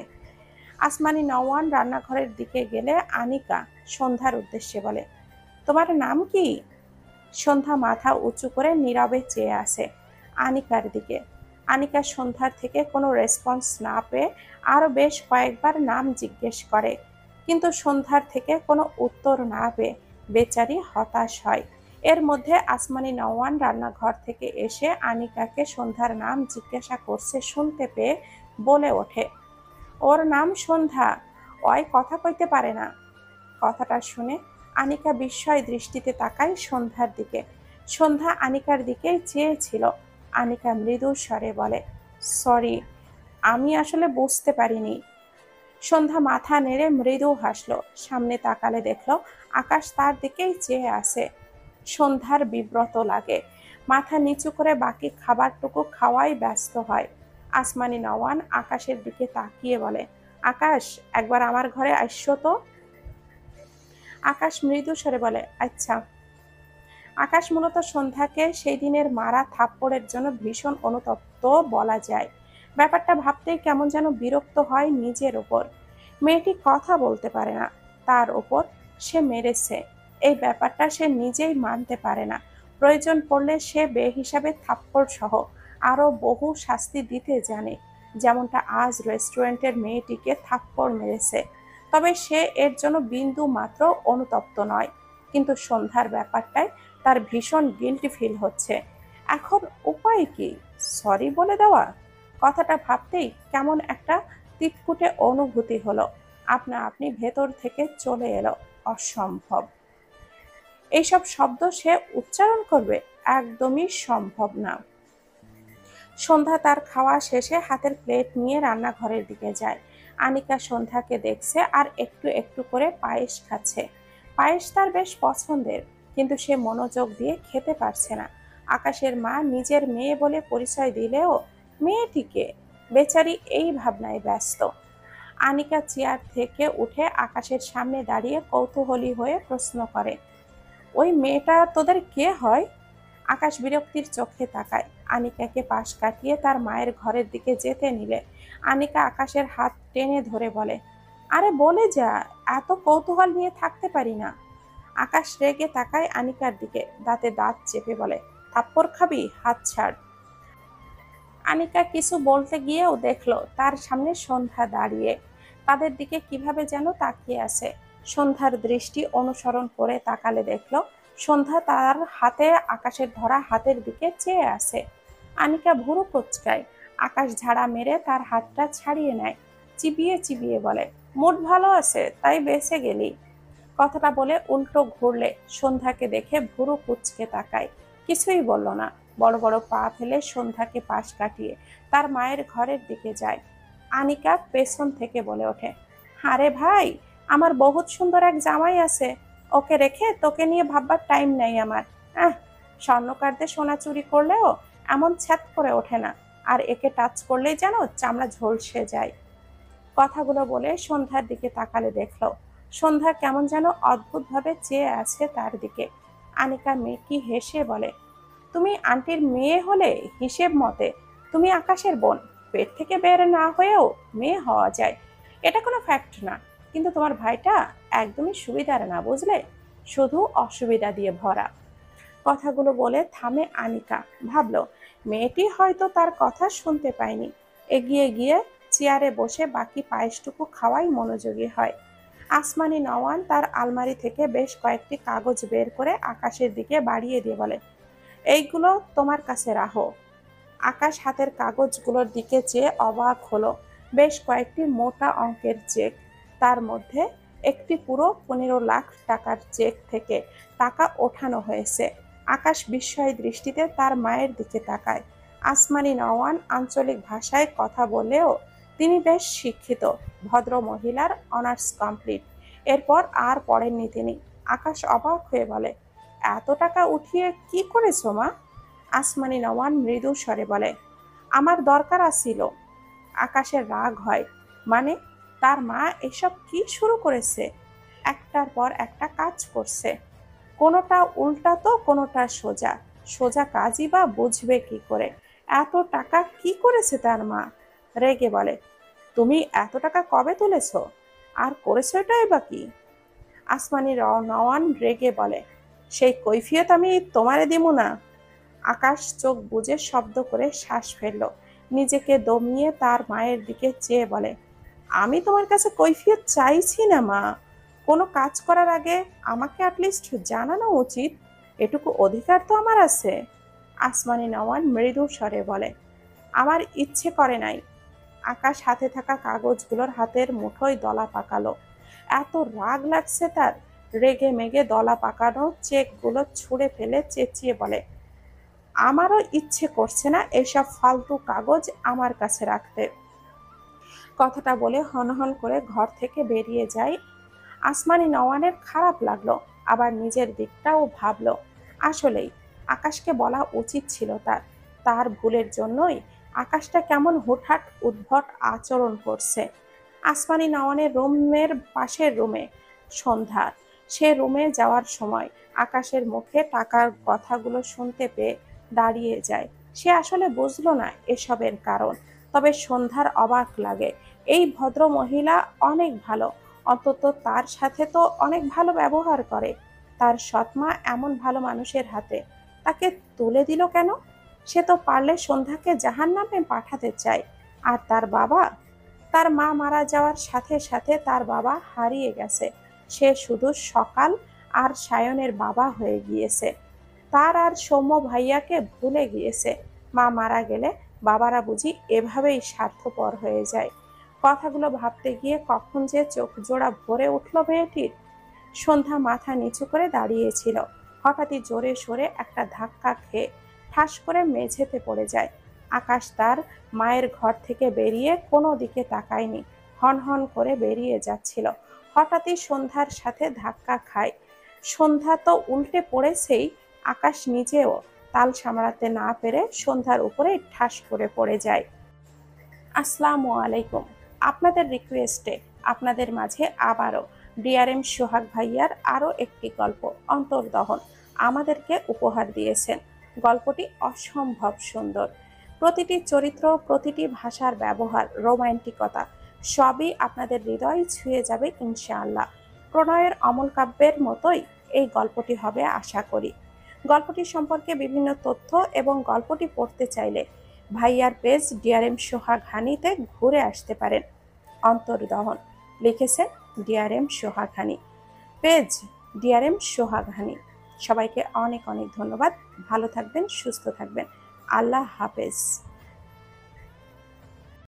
S1: আসমানি নওয়ান রান্নাঘরের দিকে গেলে আনিকা সন্ধ্যার উদ্দেশ্যে বলে, তোমার নাম কি? সন্ধ্যা মাথা উঁচু করে নীরবে চেয়ে আসে আনিকার দিকে। আনিকা সন্ধ্যার থেকে কোনো রেসপন্স না পেয়ে আরো বেশ কয়েকবার নাম জিজ্ঞেস করে, কিন্তু সন্ধ্যার থেকে কোনো উত্তর না পেয়ে বেচারি হতাশ হয়। এর মধ্যে আসমানি নওয়ান রান্নাঘর থেকে এসে আনিকাকে সন্ধ্যার নাম জিজ্ঞাসা করছে শুনতে পেয়ে বলে ওঠে, ওর নাম সন্ধ্যা, ওই কথা কইতে পারে না। কথাটা শুনে আনিকা বিস্ময় দৃষ্টিতে তাকায় সন্ধ্যার দিকে। সন্ধ্যা আনিকার দিকেই চেয়েছিল। আনিকা মৃদু স্বরে বলে, সরি, আমি আসলে বুঝতে পারিনি। সন্ধ্যা মাথা নেড়ে মৃদু হাসলো। সামনে তাকালে দেখলো আকাশ তার দিকেই চেয়ে আছে। সন্ধ্যার বিব্রত লাগে, মাথা নিচু করে বাকি খাবারটুকু খাওয়াই ব্যস্ত হয়। আসমানি নওয়ান আকাশের দিকে তাকিয়ে বলে, আকাশ, একবার আমার ঘরে আসছো তো। আকাশ মৃদু স্বরে বলে, আচ্ছা। আকাশ মূলত সন্ধ্যাকে সেই দিনের মারা থাপ্পড়ের জন্য ভীষণ অনুতপ্ত বলা যায়। ব্যাপারটা ভাবতেই কেমন যেন বিরক্ত হয় নিজের ওপর। মেয়েটি কথা বলতে পারে না, তার ওপর সে মেরেছে এই ব্যাপারটা সে নিজেই মানতে পারে না। প্রয়োজন পড়লে সে বেহিসাবে থাপ্পড় সহ আরো বহু শাস্তি দিতে জানে, যেমনটা আজ রেস্টুরেন্টের মেয়েটিকে থাপ্পড় মেরেছে। তবে সে এর জন্য বিন্দু মাত্র অনুতপ্ত নয়। কিন্তু সন্ধ্যার ব্যাপারটায় তার ভীষণ গিল্টি ফিল হচ্ছে। এখন উপায় কি? সরি বলে দেওয়া? কথাটা ভাবতেই কেমন একটা তিতকুটে অনুভূতি হলো। আপনা আপনি ভেতর থেকে চলে এলো, অসম্ভব। এইসব শব্দ সে উচ্চারণ করবে? একদমই সম্ভব না। সন্ধ্যা তার খাওয়া শেষে হাতের প্লেট নিয়ে রান্নাঘরের দিকে যায়। আনিকা সন্ধ্যাকে দেখছে আর একটু একটু করে পায়েস খাচ্ছে। পায়েস তার বেশ পছন্দের, কিন্তু সে মনোযোগ দিয়ে খেতে পারছে না। আকাশের মা নিজের মেয়ে বলে পরিচয় দিলেও মেয়েটিকে, বেচারি এই ভাবনায় ব্যস্ত। আনিকা চেয়ার থেকে উঠে আকাশের সামনে দাঁড়িয়ে কৌতূহলী হয়ে প্রশ্ন করে, ওই মেয়েটা তোদের কে হয়? আকাশ বিরক্তির চোখে তাকায়। আনিকাকে পাশ কাটিয়ে তার মায়ের ঘরের দিকে যেতে নিলে আনিকা আকাশের হাত টেনে ধরে বলে, আরে বলে যা, এত কৌতূহল নিয়ে থাকতে পারি না। আকাশ রেগে তাকায় আনিকার দিকে, দাঁতে দাঁত চেপে বলে, থাপ্পড় খাবি? হাত ছাড়। আনিকা কিছু বলতে গিয়েও দেখলো তার সামনে সন্ধ্যা দাঁড়িয়ে তাদের দিকে কিভাবে যেন তাকিয়ে আছে। সন্ধ্যার দৃষ্টি অনুসরণ করে তাকালে দেখলো সন্ধ্যা তার হাতে আকাশের ধরা হাতের দিকে চেয়ে আছে। আনিকা ভুরু কুঁচকায়। আকাশ ঝাড়া মেরে তার হাতটা ছাড়িয়ে নেয়, চিবিয়ে চিবিয়ে বলে, মুড ভালো আছে তাই বেঁচে গেলি। কথাটা বলে উল্টো ঘুরলে সন্ধ্যাকে দেখে ভুরু কুঁচকে তাকায়, কিছুই বলল না। বড় বড় পা ফেলে সন্ধ্যাকে পাশ কাটিয়ে তার মায়ের ঘরের দিকে যায়। আনিকা পেছন থেকে বলে ওঠে, আরে ভাই, আমার বহুত সুন্দর এক জামাই আছে, ওকে রেখে তোকে নিয়ে ভাববার টাইম নেই আমার। আহ, স্বর্ণকারদের সোনা চুরি করলেও এমন ছ্যাত করে ওঠে না, আর একে টাচ করলেই যেন চামড়া ঝলসে যায়। কথাগুলো বলে সন্ধ্যার দিকে তাকালে দেখলো সন্ধ্যা কেমন যেন অদ্ভুতভাবে চেয়ে আছে তার দিকে। আনিকা মেকি হেসে বলে, তুমি আন্টির মেয়ে হলে হিসেব মতে তুমি আকাশের বোন। পেট থেকে বের না হয়েও মেয়ে হওয়া যায়, এটা কোনো ফ্যাক্ট না। কিন্তু তোমার ভাইটা একদমই সুবিধার না, বুঝলে, শুধু অসুবিধা দিয়ে ভরা। কথাগুলো বলে থামে আনিকা। ভাবলো মেয়েটি হয়তো তার কথা শুনতে পায়নি। এগিয়ে গিয়ে চেয়ারে বসে বাকি পায়েসটুকু খাওয়াই মনোযোগী হয়। আসমানি নওয়ান তার আলমারি থেকে বেশ কয়েকটি কাগজ বের করে আকাশের দিকে বাড়িয়ে দিয়ে বলে, এইগুলো তোমার কাছে রাখো। আকাশ হাতের কাগজগুলোর দিকে চেয়ে অবাক হলো। বেশ কয়েকটি মোটা অঙ্কের চেক, তার মধ্যে একটি পুরো 15 লাখ টাকার চেক থেকে টাকা ওঠানো হয়েছে। আকাশ বিস্ময় দৃষ্টিতে তার মায়ের দিকে তাকায়। আসমানি নওয়ান আঞ্চলিক ভাষায় কথা বলেও তিনি বেশ শিক্ষিত, ভদ্র মহিলার অনার্স কমপ্লিট। এরপর আর পড়েননি তিনি। আকাশ অবাক হয়ে বলে, এত টাকা উঠিয়ে কি করেছো মা? আসমানি নওয়ান মৃদু স্বরে বলে, আমার দরকার আছিল। আকাশের রাগ হয়, মানে তার মা এসব কি শুরু করেছে? একটার পর একটা কাজ করছে, কোনোটা উল্টা তো কোনোটা সোজা। সোজা কাজই বা বুঝবে কি করে? এত টাকা কি করেছে তার মা? রেগে বলে, তুমি এত টাকা কবে তুলেছ, আর করেছো এটাই বা কি? আসমানি নওয়ান রেগে বলে, সেই কৈফিয়ত আমি তোমারে দিমু না। আকাশ চোখ বুজে শব্দ করে শ্বাস ফেলল, নিজেকে দমিয়ে তার মায়ের দিকে চেয়ে বলে, আমি তোমার কাছে কৈফিয়ত চাইছি না মা। কোনো কাজ করার আগে আমাকে অ্যাটলিস্ট জানানো উচিত, এটুকু অধিকার তো আমার আছে। আসমানি নওয়ান মৃদু স্বরে বলে, আমার ইচ্ছে করে নাই। আকাশ হাতে থাকা কাগজগুলোর হাতের মুঠোয় দলা পাকালো। এত রাগ লাগছে তার, রেগে মেগে দলা পাকানো চেকগুলো ছুঁড়ে ফেলে চেঁচিয়ে বলে, আমারও ইচ্ছে করছে না এসব ফালতু কাগজ আমার কাছে রাখতে। কথাটা বলে হনহন করে ঘর থেকে বেরিয়ে যায়। আসমানি নওয়ানের খারাপ লাগলো, আবার নিজের দিকটাও ভাবলো। আসলেই আকাশকে বলা উচিত ছিল তার। তার ভুলের জন্যই আকাশটা কেমন হুটহাট উদ্ভট আচরণ করছে। আসমানি নওয়ানের রুমের পাশের রুমে সন্ধ্যা সে রুমে যাওয়ার সময় আকাশের মুখে টাকার কথাগুলো শুনতে পেয়ে দাঁড়িয়ে যায়। সে আসলে বুঝলো না এসবের কারণ, তবে সন্ধ্যার অবাক লাগে। এই ভদ্র মহিলা অনেক ভালো, অন্তত তার সাথে তো অনেক ভালো ব্যবহার করে। তার সৎমা এমন ভালো মানুষের হাতে তাকে তুলে দিল কেন? সে তো পারলে সন্ধ্যাকে জাহান্নামে পাঠাতে চায়। আর তার বাবা, তার মা মারা যাওয়ার সাথে সাথে তার বাবা হারিয়ে গেছে। সে শুধু সকাল আর সায়নের বাবা হয়ে গিয়েছে। তার আর সৌম্য ভাইয়াকে ভুলে গিয়েছে। মা মারা গেলে বাবারা বুঝি এভাবেই স্বার্থপর হয়ে যায়। কথাগুলো ভাবতে গিয়ে কখন যে চোখ জোড়া ভরে উঠল মেয়েটির। সন্ধ্যা মাথা নিচু করে দাঁড়িয়েছিল। হঠাৎই জোরে সোরে একটা ধাক্কা খেয়ে ঠাস করে মেঝেতে পড়ে যায়। আকাশ তার মায়ের ঘর থেকে বেরিয়ে কোনো দিকে তাকায়নি, হন হন করে বেরিয়ে যাচ্ছিল। হঠাৎই সন্ধ্যার সাথে ধাক্কা খায়। সন্ধ্যা তো উল্টে পড়েছেই, আকাশ নিজেও তাল সামলাতে না পেরে সন্ধ্যার উপরে ঠাস করে পড়ে যায়। আসসালামু আলাইকুম। আপনাদের রিকোয়েস্টে আপনাদের মাঝে আবারও ডিআরএম সোহাগ ভাইয়ার আরও একটি গল্প অন্তর্দহন আমাদেরকে উপহার দিয়েছেন। গল্পটি অসম্ভব সুন্দর। প্রতিটি চরিত্র, প্রতিটি ভাষার ব্যবহার, রোমান্টিকতা সবই আপনাদের হৃদয় ছুঁয়ে যাবে ইনশাআল্লাহ। প্রণয়ের অমল কাব্যের মতোই এই গল্পটি হবে আশা করি। গল্পটি সম্পর্কে বিভিন্ন তথ্য এবং গল্পটি পড়তে চাইলে ভাইয়ার পেজ ডিআরএম সোহাগ হানিতে ঘুরে আসতে পারেন। অন্তর্দহন লিখেছেন ডিআরএম সোহাগ হানি, পেজ ডিআরএম সোহাগ হানি। সবাইকে অনেক অনেক ধন্যবাদ। ভালো থাকবেন, সুস্থ থাকবেন। আল্লাহ হাফেজ।